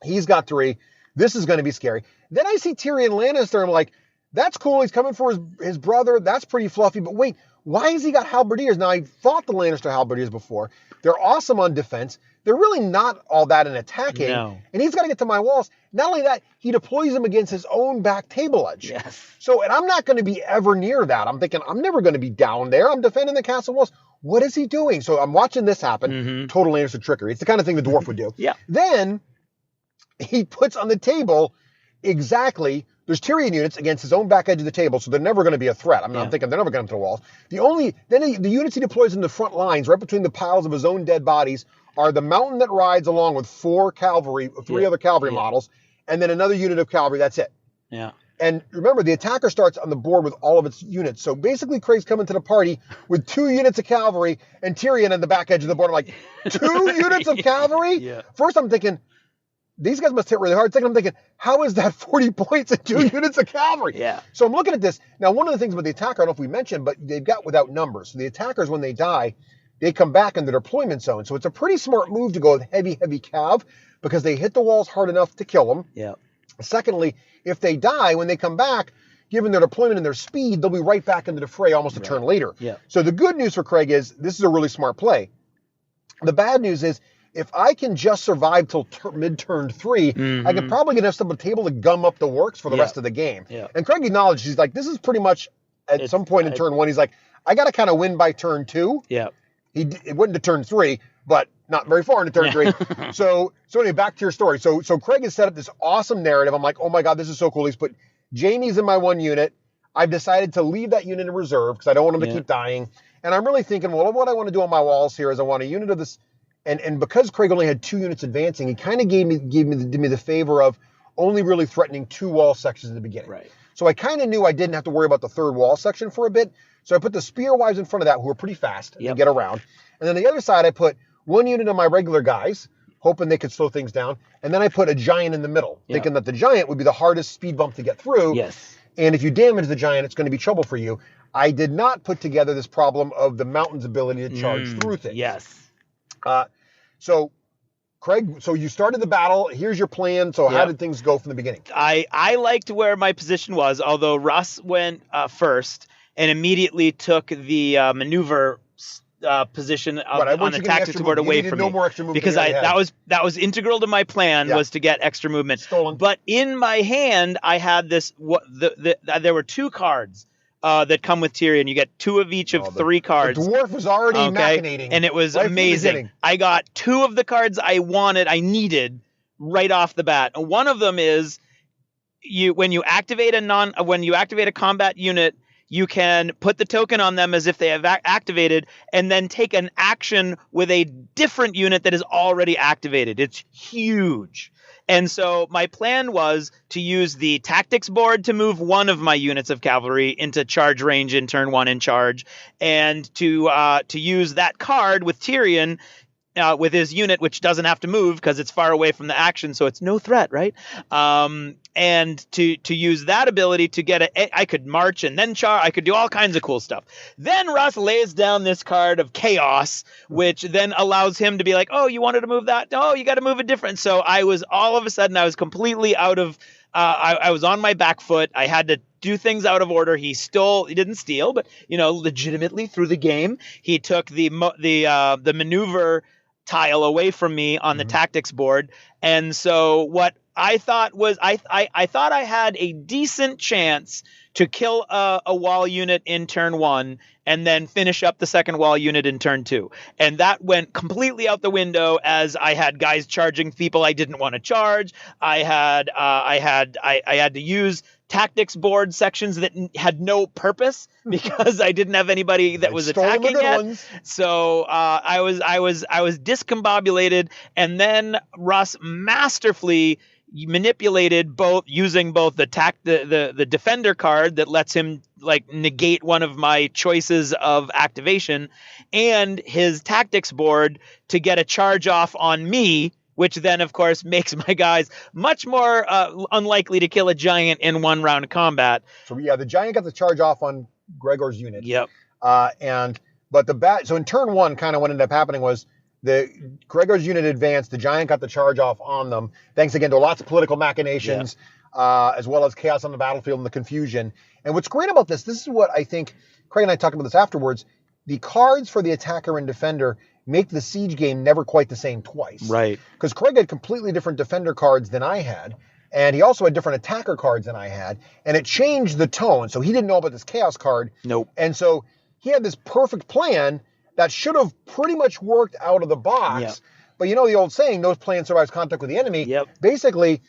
he's got 3. This is going to be scary. Then I see Tyrion Lannister. I'm like, that's cool. He's coming for his brother. That's pretty fluffy. But wait, why has he got halberdiers? Now, I fought the Lannister halberdiers before. They're awesome on defense. They're really not all that in attacking. No. And he's got to get to my walls. Not only that, he deploys them against his own back table edge. Yes. So, and I'm not going to be ever near that. I'm thinking, I'm never going to be down there. I'm defending the castle walls. What is he doing? So I'm watching this happen. Total Lannister trickery. It's the kind of thing the dwarf would do. Yeah. Then he puts on the table exactly, there's Tyrion units against his own back edge of the table, so they're never going to be a threat. I'm thinking they're never going to the walls. The units he deploys in the front lines, right between the piles of his own dead bodies, are the mountain that rides along with 4 cavalry, 3 other cavalry models, and then another unit of cavalry. That's it. Yeah. And remember, the attacker starts on the board with all of its units. So basically, Craig's coming to the party with 2 units of cavalry and Tyrion on the back edge of the board. I'm like, 2 units of cavalry? Yeah. First, I'm thinking, these guys must hit really hard. Second, I'm thinking, how is that 40 points and 2 units of cavalry? Yeah. So I'm looking at this. Now, one of the things about the attacker, I don't know if we mentioned, but they've got without numbers. So the attackers, when they die, they come back in the deployment zone. So it's a pretty smart move to go with heavy cav because they hit the walls hard enough to kill them. Yeah. Secondly, if they die, when they come back, given their deployment and their speed, they'll be right back into the fray almost a turn later. Yeah. So the good news for Craig is this is a really smart play. The bad news is if I can just survive till mid-turn 3, I can probably get enough of a table to gum up the works for the rest of the game. Yeah. And Craig acknowledged, he's like, this is pretty much at some point in turn 1, he's like, I got to kind of win by turn 2. Yeah. It went into turn 3, but not very far into turn 3. So anyway, back to your story. So Craig has set up this awesome narrative. I'm like, oh my God, this is so cool. He's put Jaime's in my 1 unit. I've decided to leave that unit in reserve because I don't want him to keep dying. And I'm really thinking, well, what I want to do on my walls here is I want a unit of this. And because Craig only had 2 units advancing, he kind of gave me the favor of only really threatening 2 wall sections at the beginning. Right. So I kind of knew I didn't have to worry about the 3rd wall section for a bit. So I put the spear wives in front of that, who are pretty fast and get around. And then the other side, I put 1 unit of my regular guys, hoping they could slow things down. And then I put a giant in the middle, thinking that the giant would be the hardest speed bump to get through. Yes. And if you damage the giant, it's going to be trouble for you. I did not put together this problem of the mountain's ability to charge through things. Yes. So, Craig, so you started the battle. Here's your plan. So how did things go from the beginning? I liked where my position was, although Russ went first and immediately took the maneuver position on the tactics board away from me. No more extra movement because that was integral to my plan was to get extra movement. Stolen. But in my hand, I had this. There were 2 cards that come with Tyrion. You get 2 of each of 3 cards. The dwarf was already machinating. And it was amazing. I got 2 of the cards I needed right off the bat. And one of them is when you activate a combat unit, you can put the token on them as if they have activated and then take an action with a different unit that is already activated. It's huge. And so my plan was to use the tactics board to move 1 of my units of cavalry into charge range in turn 1 in charge, and to use that card with Tyrion with his unit, which doesn't have to move because it's far away from the action, so it's no threat, right? And to use that ability to get I could march and then charge. I could do all kinds of cool stuff. Then Russ lays down this card of chaos, which then allows him to be like, oh, you wanted to move that? No, you got to move it different. So I was completely out of. I was on my back foot. I had to do things out of order. He didn't steal, but legitimately through the game, he took the maneuver tile away from me on the tactics board. And so what I thought was I thought I had a decent chance to kill a wall unit in turn 1 and then finish up the second wall unit in turn 2. And that went completely out the window as I had guys charging people I didn't want to charge. I had to use tactics board sections that had no purpose because I didn't have anybody that was attacking yet. So I was discombobulated, and then Russ masterfully manipulated using both the defender card that lets him negate one of my choices of activation and his tactics board to get a charge off on me which then, of course, makes my guys much more unlikely to kill a giant in one round of combat. So yeah, the giant got the charge off on Gregor's unit. Yep. So in turn one, kind of what ended up happening was the Gregor's unit advanced, the giant got the charge off on them, thanks again to lots of political machinations, as well as chaos on the battlefield and the confusion. And what's great about this is what I think, Craig and I talked about this afterwards, the cards for the attacker and defender make the siege game never quite the same twice. Right. Because Craig had completely different defender cards than I had, and he also had different attacker cards than I had, and it changed the tone. So he didn't know about this chaos card. Nope. And so he had this perfect plan that should have pretty much worked out of the box. Yep. But you know the old saying, no plan survives contact with the enemy. Yep. Basically,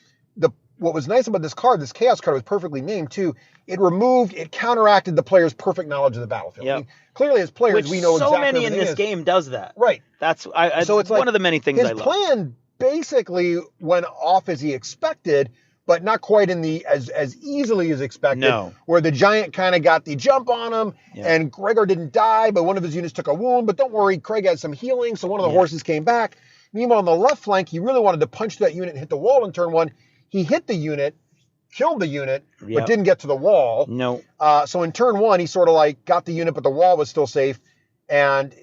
what was nice about this card, this chaos card was perfectly named too. It counteracted the player's perfect knowledge of the battlefield. Yep. I mean, clearly as players, we know exactly so many in this game does that. Right. That's So it's like one of the many things I love. His plan basically went off as he expected, but not quite in the as easily as expected. No. Where the giant kind of got the jump on him, and Gregor didn't die, but one of his units took a wound. But don't worry, Craig had some healing, so one of the horses came back. Meanwhile, on the left flank, he really wanted to punch that unit and hit the wall in turn one. He hit the unit, killed the unit, but didn't get to the wall. No. So in turn one, he sort of like got the unit, but the wall was still safe. And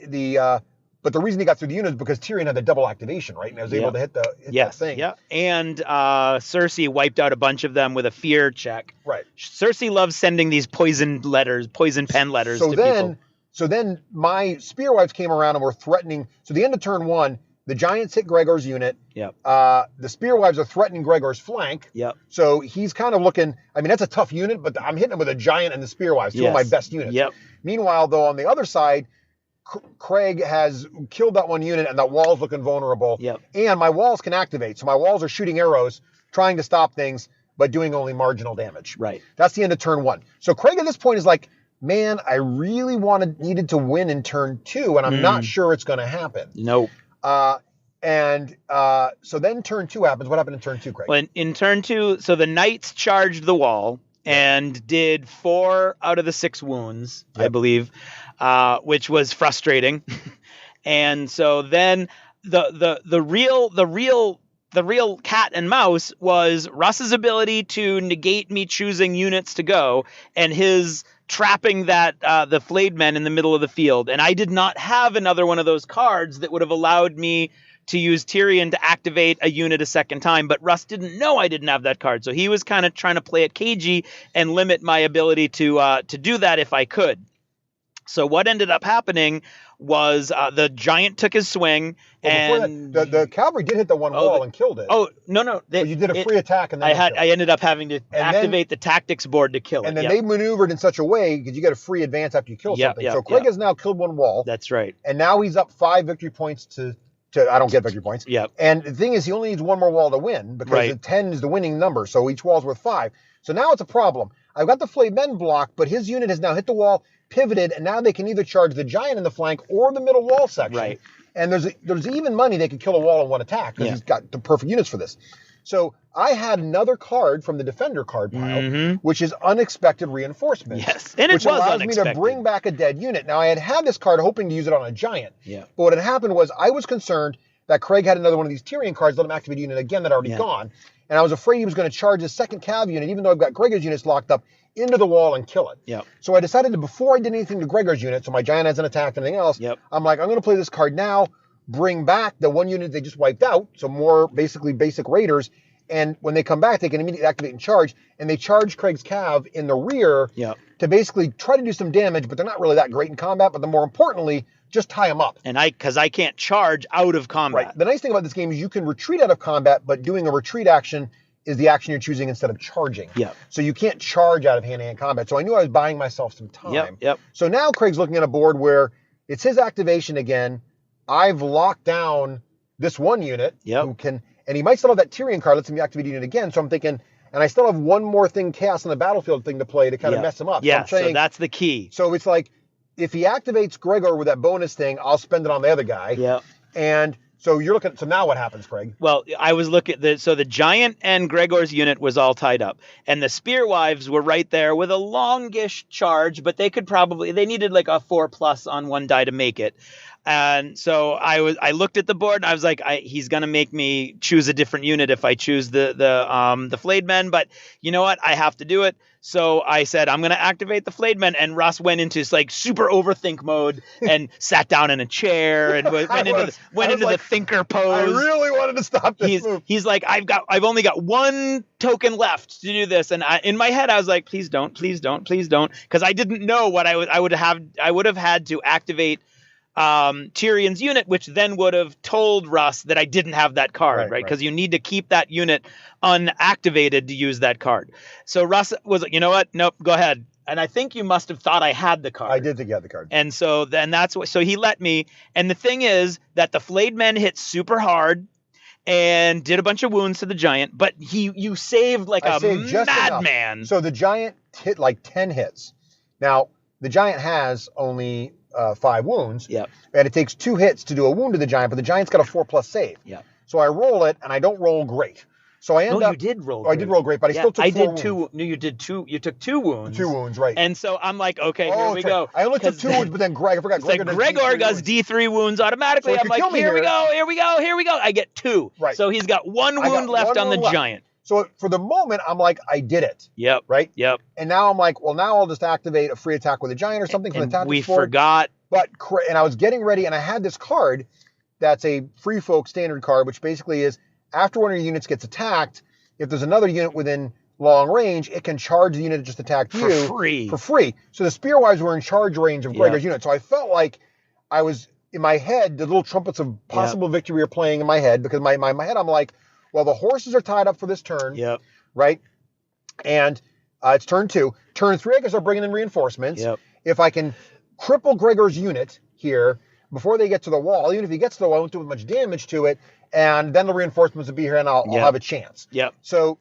but the reason he got through the unit is because Tyrion had the double activation, right? And I was able to hit that thing. Yeah. And Cersei wiped out a bunch of them with a fear check. Right. Cersei loves sending these poison pen letters to people. So then my spearwives came around and were threatening. So the end of turn one, the giants hit Gregor's unit. Yep. The spearwives are threatening Gregor's flank. Yep. So he's kind of looking, I mean, that's a tough unit, but I'm hitting him with a giant and the spearwives, two of my best units. Yep. Meanwhile, though, on the other side, Craig has killed that one unit and that wall's looking vulnerable. Yep. And my walls can activate. So my walls are shooting arrows, trying to stop things, but doing only marginal damage. Right. That's the end of turn one. So Craig at this point is like, man, I really needed to win in turn two, and I'm not sure it's going to happen. Nope. So then turn two happens. What happened in turn two, Craig? Well, in turn two, so the knights charged the wall and did 4 out of the 6 wounds, I believe, which was frustrating. And so then the real cat and mouse was Russ's ability to negate me choosing units to go, and his trapping the flayed men in the middle of the field. And I did not have another one of those cards that would have allowed me to use Tyrion to activate a unit a second time, but Russ didn't know I didn't have that card, so he was kind of trying to play it cagey and limit my ability to do that if I could. So what ended up happening was the giant took his swing, and the cavalry did hit the one wall and killed it. Oh no! You did a free attack, and then I ended up having to activate the tactics board to kill it. And then they maneuvered in such a way because you get a free advance after you kill something. So Craig has now killed one wall. That's right. And now he's up 5 victory points to I don't get victory points. Yep. And the thing is, he only needs one more wall to win because the 10 is the winning number. So each wall's worth 5. So now it's a problem. I've got the flayed men blocked, but his unit has now hit the wall, pivoted, and now they can either charge the giant in the flank or the middle wall section. Right. And there's even money they could kill a wall in one attack because he's got the perfect units for this. So I had another card from the defender card pile, which is unexpected reinforcement. Yes, and which allows me to bring back a dead unit. Now I had this card hoping to use it on a giant. Yeah. But what had happened was I was concerned that Craig had another one of these Tyrion cards, let him activate a unit again that already gone. And I was afraid he was going to charge his second cav unit, even though I've got Gregor's units locked up, into the wall and kill it. Yep. So I decided to, before I did anything to Gregor's unit, so my giant hasn't attacked anything else, I'm like, I'm going to play this card now, bring back the one unit they just wiped out, so more basically basic raiders, and when they come back, they can immediately activate and charge, and they charge Craig's cav in the rear to basically try to do some damage, but they're not really that great in combat, but more importantly, just tie them up. And because I can't charge out of combat. Right. The nice thing about this game is you can retreat out of combat, but doing a retreat action is the action you're choosing instead of charging. Yeah. So you can't charge out of hand-to-hand combat. So I knew I was buying myself some time. Yep. So now Craig's looking at a board where it's his activation again. I've locked down this one unit who can, and he might still have that Tyrion card, lets him activate a unit again. So I'm thinking, and I still have one more thing, chaos on the battlefield thing to play to kind of mess him up. Yeah, so, so that's the key. So it's like, if he activates Gregor with that bonus thing, I'll spend it on the other guy. Yeah. And So you're looking. So now what happens, Craig? Well, I was looking so the giant and Gregor's unit was all tied up, and the spear wives were right there with a longish charge, but they needed like a 4+ on one die to make it. And so I looked at the board and I was like, he's gonna make me choose a different unit if I choose the flayed men, but you know what? I have to do it. So I said, I'm going to activate the flayed men, and Russ went into like super overthink mode and sat down in a chair and went into the thinker pose. I really wanted to stop this move. He's like, I've only got one token left to do this, and in my head I was like, please don't, because I didn't know what I would have had to activate Tyrion's unit, which then would have told Russ that I didn't have that card, right? Because you need to keep that unit unactivated to use that card. So Russ was like, you know what? Nope, go ahead. And I think you must have thought I had the card. I did think you had the card. And so then so he let me. And the thing is that the flayed men hit super hard and did a bunch of wounds to the giant, but you saved like a madman. So the giant hit like 10 hits. Now, the giant has only 5 wounds. Yep. And it takes 2 hits to do a wound to the giant, but the giant's got a 4+ save. Yeah. So I roll it, and I don't roll great. So I end up. You did roll. Oh, I did roll great, but I still took 4 wounds. No, you did 2. You took 2 wounds. 2 wounds, right? And so I'm like, okay, here we go. I only took 2 wounds, but then I forgot. Gregor does D3 wounds automatically. So I'm like, here we go. I get 2. Right. So he's got 1 wound left on the giant. So for the moment, I'm like, I did it. Yep. Right. Yep. And now I'm like, well, now I'll just activate a free attack with a giant or something from the tactics we board. forgot. And I was getting ready, and I had this card that's a free folk standard card, which basically is after one of your units gets attacked, if there's another unit within long range, it can charge the unit that just attacked you for free. So the spearwives were in charge range of Gregor's unit. So I felt like I was in my head, the little trumpets of possible victory are playing in my head, because my head I'm like, well, the horses are tied up for this turn, right? And it's turn 2. Turn 3, I guess I'll bring in reinforcements. Yep. If I can cripple Gregor's unit here before they get to the wall, even if he gets to the wall, I won't do much damage to it, and then the reinforcements will be here, and I'll have a chance. Yep. So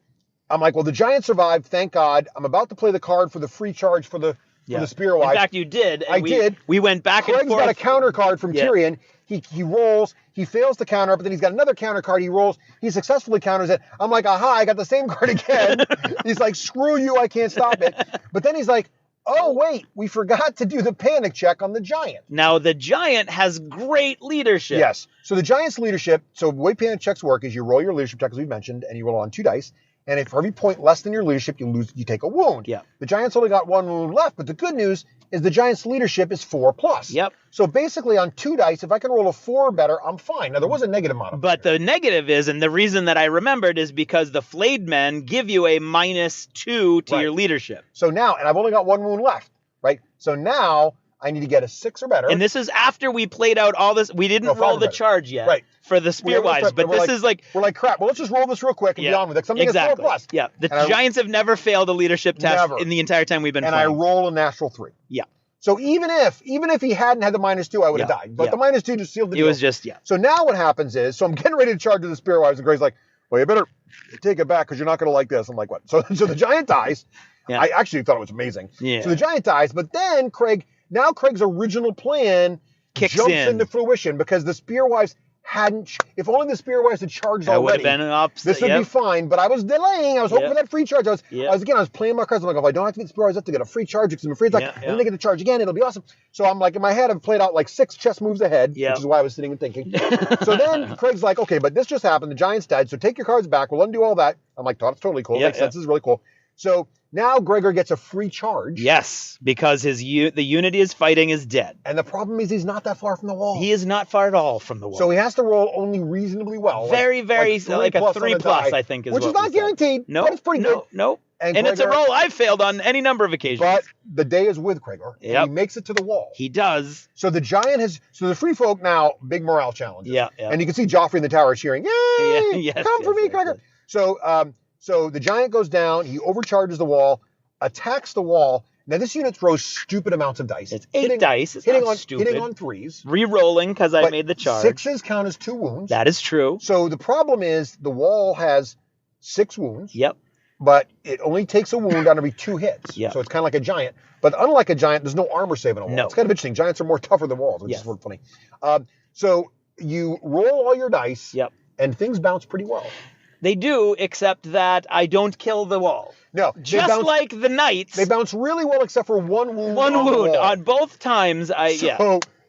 I'm like, well, the giant survived, thank God. I'm about to play the card for the free charge for the spearwives. In fact, you did. I did. We went back and forth. Craig's got a counter card from Tyrion. He rolls. He fails to counter, but then he's got another counter card. He rolls. He successfully counters it. I'm like, aha, I got the same card again. He's like, screw you, I can't stop it. But then he's like, oh, wait, we forgot to do the panic check on the giant. Now, the giant has great leadership. Yes. So the giant's leadership, so the way panic checks work is you roll your leadership check, as we mentioned, and you roll on 2 dice. And if for every point less than your leadership, you take a wound. Yeah. The giant's only got 1 wound left, but the good news is the giant's leadership is 4+. Yep. So basically on 2 dice, if I can roll a 4 or better, I'm fine. Now there was a negative modifier. But the negative is, and the reason that I remembered is because the flayed men give you a -2 to your leadership. So now, and I've only got 1 wound left, right? So now I need to get a 6 or better. And this is after we played out all this. We didn't roll the charge yet for the spearwives, but this is like... We're like, crap, well, let's just roll this real quick and be on with it. Something exactly. is 4+. Yeah, the Giants have never failed a leadership test in the entire time we've been playing. And I roll a natural 3. Yeah. So even if he hadn't had the -2, I would have died. But the -2 just sealed the deal. It was just, So now what happens is, so I'm getting ready to charge with the spearwives, and Greg's like, well, you better take it back because you're not going to like this. I'm like, what? So the giant dies. Yeah. I actually thought it was amazing. Yeah. So the giant dies, but then Craig's original plan jumps into fruition because the spearwives hadn't. If only the spearwives had charged already, would have been this would be fine. But I was delaying. I was hoping for that free charge. I was playing my cards. I'm like, if I don't activate the spearwives, I have to get a free charge because I'm afraid and then they get to charge again. It'll be awesome. So I'm like, in my head, I've played out like 6 chess moves ahead, which is why I was sitting and thinking. So then Craig's like, okay, but this just happened. The giant's dead. So take your cards back. We'll undo all that. I'm like, that's totally cool. Makes sense. This is really cool. So now Gregor gets a free charge. Yes, because the unit he is fighting is dead. And the problem is he's not that far from the wall. He is not far at all from the wall. So he has to roll only reasonably well. Very, like a 3+, I think, is which is not guaranteed, but it's pretty good. No. And it's a roll I've failed on any number of occasions. But the day is with Gregor. And he makes it to the wall. He does. So the giant so the free folk now, big morale challenges. Yeah. And you can see Joffrey in the tower cheering, yay, come for me, Gregor. So the giant goes down, he overcharges the wall, attacks the wall. Now this unit throws stupid amounts of dice. It's 8 dice. It's hitting not stupid. Hitting on 3s. Re-rolling because I made the charge. 6s count as 2 wounds. That is true. So the problem is the wall has 6 wounds. Yep. But it only takes a wound on every 2 hits. Yep. So it's kind of like a giant. But unlike a giant, there's no armor save on a wall. No. It's kind of interesting. Giants are more tougher than walls, which is sort of funny. So you roll all your dice, Yep. and things bounce pretty well. They do, except that I don't kill the wall. No, Just like the knights. They bounce really well, except for one wound. One on the wound wall. on both times.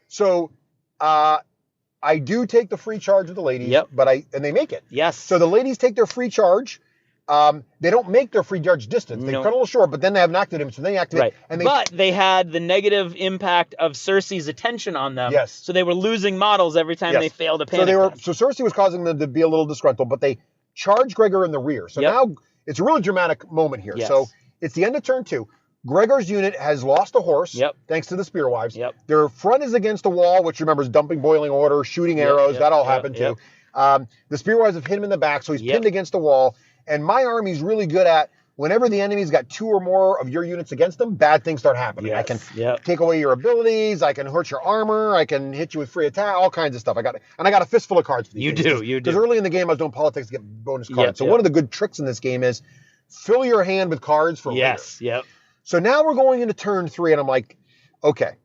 So, I do take the free charge of the ladies, Yep. and they make it. Yes. So the ladies take their free charge. They don't make their free charge distance. They cut a little short, but then they have an activated, so they activate. Right. And but they had the negative impact of Cersei's attention on them. Yes. So they were losing models every time they failed a panic test. So Cersei was causing them to be a little disgruntled, but they charge Gregor in the rear. So now it's a really dramatic moment here. Yes. So it's the end of turn 2. Gregor's unit has lost a horse, thanks to the Spearwives. Yep. Their front is against a wall, which remember is dumping boiling water, shooting arrows. That all happened too. The Spearwives have hit him in the back, so he's pinned against the wall. And my army's really good at, whenever the enemy's got 2 or more of your units against them, bad things start happening. Yes. I can take away your abilities, I can hurt your armor, I can hit you with free attack, all kinds of stuff. I got a fistful of cards for these things. You do. Because early in the game I was doing politics to get bonus cards. So one of the good tricks in this game is fill your hand with cards for later. Yep. So now we're going into turn 3, and I'm like, okay.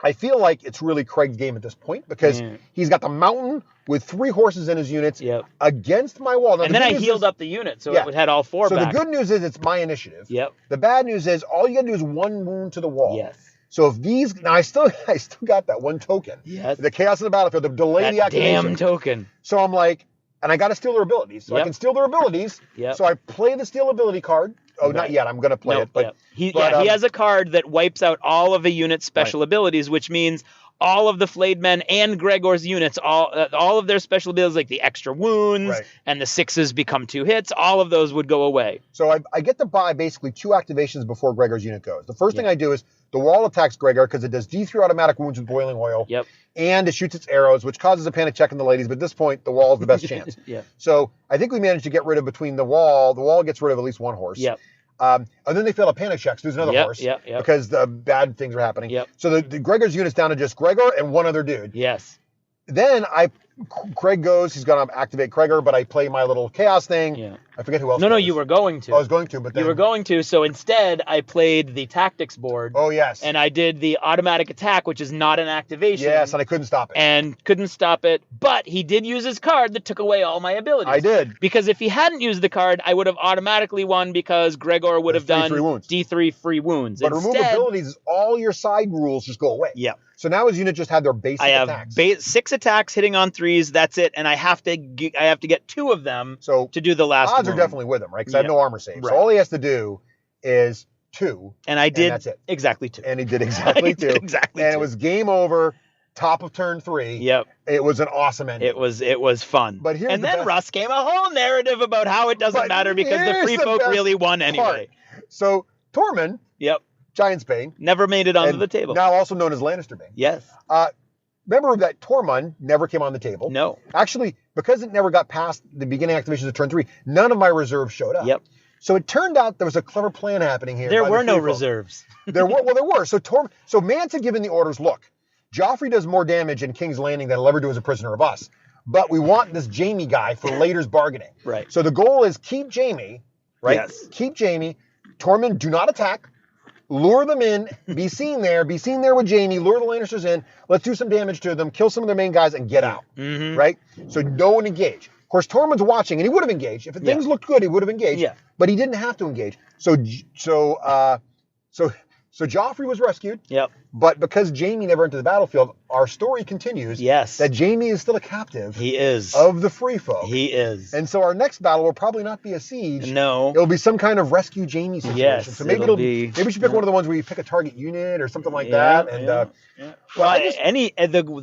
I feel like it's really Craig's game at this point, because he's got the mountain with 3 horses in his units against my wall. Now, and then I healed up the unit, so it had all 4 back. So the good news is it's my initiative. Yep. The bad news is all you got to do is 1 wound to the wall. Yes. So if these, now I still got that 1 token. Yes. The chaos in the battlefield, the delay the activation. Damn token. So I'm like, and I got to steal their abilities. So I can steal their abilities. Yep. So I play the steal ability card. Oh, not yet. I'm going to play it. But he has a card that wipes out all of a unit's special abilities, which means all of the flayed men and Gregor's units, all of their special abilities, like the extra wounds and the 6s become 2 hits, all of those would go away. So I get to buy basically 2 activations before Gregor's unit goes. The first thing I do is the wall attacks Gregor because it does D3 automatic wounds with boiling oil. Yep. And it shoots its arrows, which causes a panic check in the ladies. But at this point, the wall is the best chance. So I think we managed to get rid of between the wall gets rid of at least 1 horse. Yep. And then they fail a panic check, so there's another horse. Because the bad things are happening. Yep. So the Gregor's unit's down to just Gregor and 1 other dude. Yes. Then Craig goes, he's going to activate Gregor, but I play my little chaos thing. Yeah. I forget who else. No, you were going to. I was going to, but then. You were going to, so instead I played the tactics board. Oh, yes. And I did the automatic attack, which is not an activation. Yes, and I couldn't stop it. And couldn't stop it, but he did use his card that took away all my abilities. I did. Because if he hadn't used the card, I would have automatically won because Gregor would have done D3 free wounds. But Instead, remove abilities is all your side rules just go away. Yeah. So now his unit just had their basic attacks. I have 6 attacks hitting on 3s, that's it, and I have to get 2 of them to do the last odds one. are definitely with him, right? Because I have no armor save. Right. So all he has to do is 2. And I did that's it. Exactly 2. And he did exactly 2. Exactly and 2. it was game over, top of turn 3. Yep. It was an awesome ending. It was fun. But here's and then Russ came a whole narrative about how it doesn't matter because the free folk really won anyway. So Tormund, Giantsbane, never made it onto the table. Now also known as Lannisterbane. Yes. Remember that Tormund never came on the table. No. Actually, because it never got past the beginning activations of turn 3, none of my reserves showed up. Yep. So it turned out there was a clever plan happening here. There were no reserves. There were. So Mance had given the orders, look, Joffrey does more damage in King's Landing than he'll ever do as a prisoner of us. But we want this Jaime guy for later's bargaining. Right. So the goal is keep Jaime, right? Yes. Keep Jaime. Tormund, do not attack. Lure them in. Be seen there with Jaime. Lure the Lannisters in. Let's do some damage to them. Kill some of their main guys and get out. Mm-hmm. Right? So no one engage. Of course, Tormund's watching, and he would have engaged. If things looked good, he would have engaged. Yeah. But he didn't have to engage. So Joffrey was rescued. Yep. But because Jaime never entered the battlefield, our story continues. Yes. That Jaime is still a captive. He is. Of the free folk. He is. And so our next battle will probably not be a siege. No. It'll be some kind of rescue Jaime situation. Yes. So maybe maybe we should pick one of the ones where you pick a target unit or something like that. And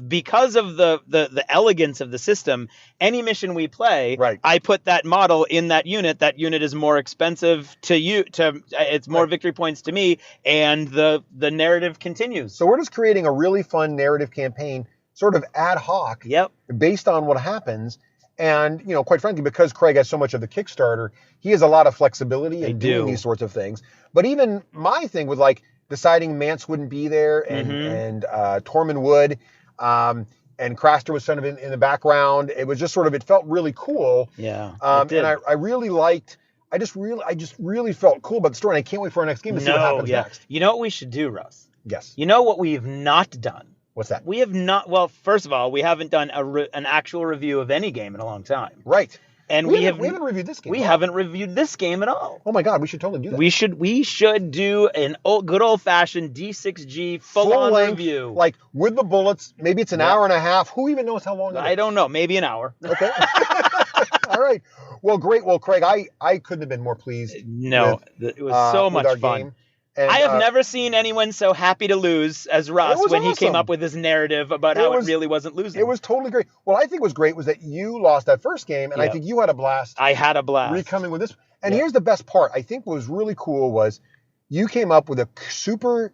because of the elegance of the system, any mission we play, I put that model in that unit. That unit is more expensive to you. It's more victory points to me, and the narrative continues. So we're just creating a really fun narrative campaign, sort of ad hoc, based on what happens. And, quite frankly, because Craig has so much of the Kickstarter, he has a lot of flexibility in doing these sorts of things. But even my thing with deciding Mance wouldn't be there and Tormund would, and Craster was sort of in the background. It was just it felt really cool. Yeah. And I really liked. I just really felt cool about the story, and I can't wait for our next game to see what happens next. You know what we should do, Russ? Yes. You know what we've not done? What's that? We have not. Well, first of all, we haven't done an actual review of any game in a long time. Right. And we haven't reviewed this game. We haven't reviewed this game at all. Oh my God, we should totally do that. We should do an good old fashioned D6G full on length, review, like with the bullets. Maybe it's an hour and a half. Who even knows how long? I don't know. Maybe an hour. Okay. All right. Well, great. Well, Craig, I couldn't have been more pleased. No, it was so much fun. Game. And, I have never seen anyone so happy to lose as Russ when he came up with his narrative about how it really wasn't losing. It was totally great. What I think was great was that you lost that first game, and I think you had a blast. I had a blast. Recoming with this. And here's the best part. I think what was really cool was you came up with a super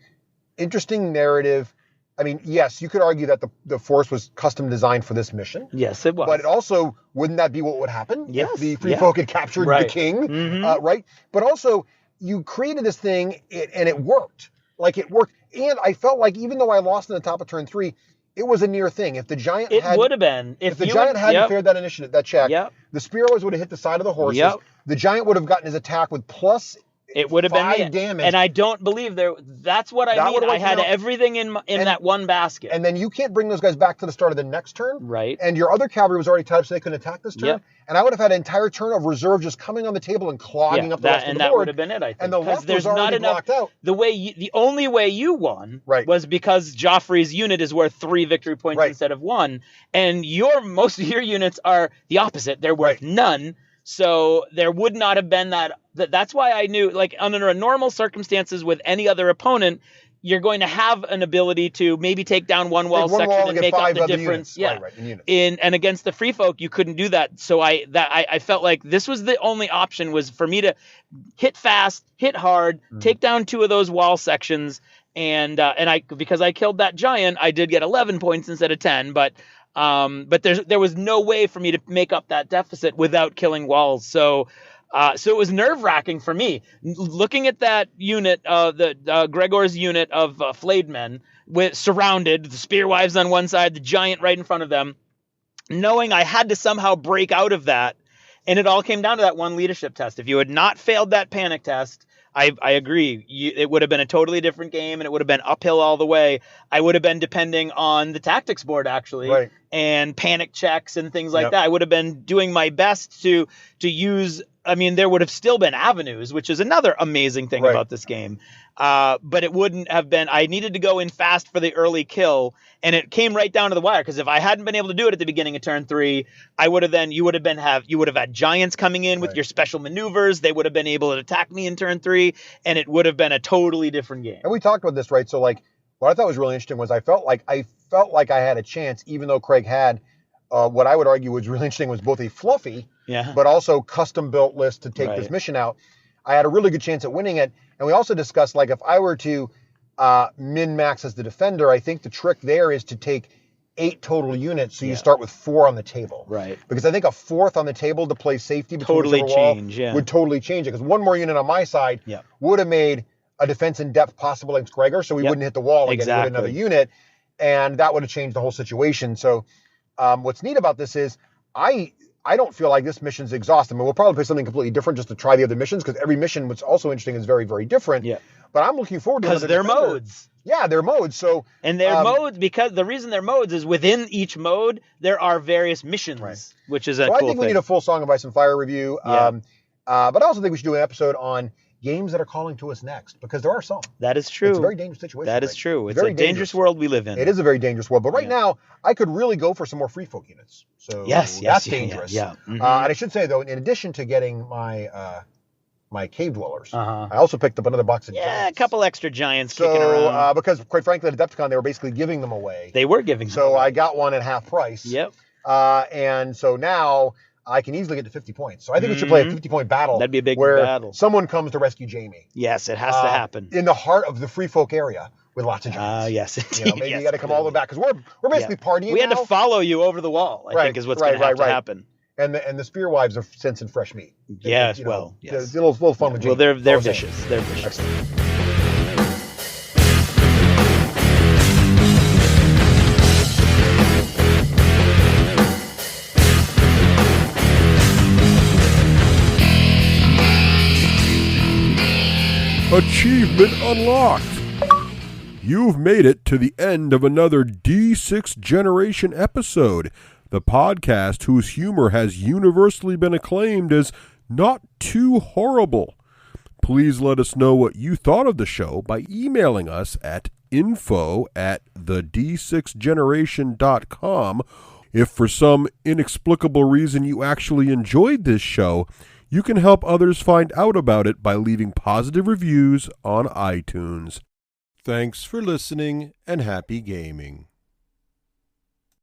interesting narrative. I mean, yes, you could argue that the force was custom designed for this mission. Yes, it was. But it also, wouldn't that be what would happen? Yes. If the Free Folk had captured the king, right? But also, you created this thing, and it worked. Like, it worked. And I felt like, even though I lost in the top of turn 3, it was a near thing. If the giant would have been. If the giant hadn't fared that initiative, that check, the spear always would have hit the side of the horses. The giant would have gotten his attack with plus it would have been 5 damage. And I don't believe that's what I mean. I had everything in that one basket. And then you can't bring those guys back to the start of the next turn. Right. And your other cavalry was already tied up so they couldn't attack this turn. Yep. And I would have had an entire turn of reserve just coming on the table and clogging up the rest of the board. And that would have been it, I think. And the left was already blocked out. The only way you won was because Joffrey's unit is worth 3 victory points instead of 1. And most of your units are the opposite. They're worth none. So there would not have been that. That's why I knew, like, under normal circumstances with any other opponent, you're going to have an ability to maybe take down one wall section and make up the difference. And against the Free Folk, you couldn't do that. So I felt like this was the only option, was for me to hit fast, hit hard, take down 2 of those wall sections, and because I killed that giant, I did get 11 points instead of 10, but there was no way for me to make up that deficit without killing walls. So it was nerve-wracking for me looking at that unit, Gregor's unit of flayed men, surrounded, the spearwives on one side, the giant right in front of them, knowing I had to somehow break out of that. And it all came down to that one leadership test. If you had not failed that panic test, I agree. It would have been a totally different game, and it would have been uphill all the way. I would have been depending on the tactics board, actually, and panic checks and things like that. I would have been doing my best to use. I mean, there would have still been avenues, which is another amazing thing about this game. But it wouldn't have been. I needed to go in fast for the early kill, and it came right down to the wire. Because if I hadn't been able to do it at the beginning of turn 3, you would have had giants coming in with your special maneuvers. They would have been able to attack me in turn 3, and it would have been a totally different game. And we talked about this, right? So, like, what I thought was really interesting was I felt like I had a chance, even though Craig had what I would argue was really interesting was both a fluffy, but also custom-built list to take this mission out. I had a really good chance at winning it. And we also discussed, like, if I were to min-max as the defender, I think the trick there is to take 8 total units, so you start with 4 on the table. Right. Because I think a 4th on the table to play safety between would totally change it. Because one more unit on my side would have made a defense in depth possible against Gregor, so we wouldn't hit the wall again with another unit, and that would have changed the whole situation. So what's neat about this is I don't feel like this mission's exhaustive. I mean, we'll probably play something completely different just to try the other missions, because every mission, what's also interesting, is very, very different. Yeah. But I'm looking forward to it. Because they're modes. Yeah, they're modes. So and they're modes because the reason they're modes is within each mode there are various missions, which is a cool thing. I think we need a full Song of Ice and Fire review. But I also think we should do an episode on games that are calling to us next, because there are some. That is true. It's a very dangerous situation. That is true. It's a dangerous world we live in. It is a very dangerous world. But right now, I could really go for some more Free Folk units. So that's dangerous. Yeah. And I should say, though, in addition to getting my cave dwellers, I also picked up another box of giants. Yeah, a couple extra giants kicking around. Because, quite frankly, at Adepticon, they were basically giving them away. They were giving them away. So I got one at half price. Yep. And so now I can easily get to 50 points. So I think we should play a 50-point battle. That'd be a big where battle. Someone comes to rescue Jamie. Yes, it has to happen. In the heart of the Free Folk area with lots of giants. Yes, indeed. Maybe you got to come all the way back, because we're basically partying. We had to follow you over the wall, I think is what's going to have to happen. And the spearwives are sensing fresh meat. Yes, yes. It's a little fun with Jamie. Well, they're vicious. They're vicious. Excellent. Achievement unlocked. You've made it to the end of another D6 Generation episode, the podcast whose humor has universally been acclaimed as not too horrible. Please let us know what you thought of the show by emailing us at info@thed6generation.com. If for some inexplicable reason you actually enjoyed this show, you can help others find out about it by leaving positive reviews on iTunes. Thanks for listening and happy gaming.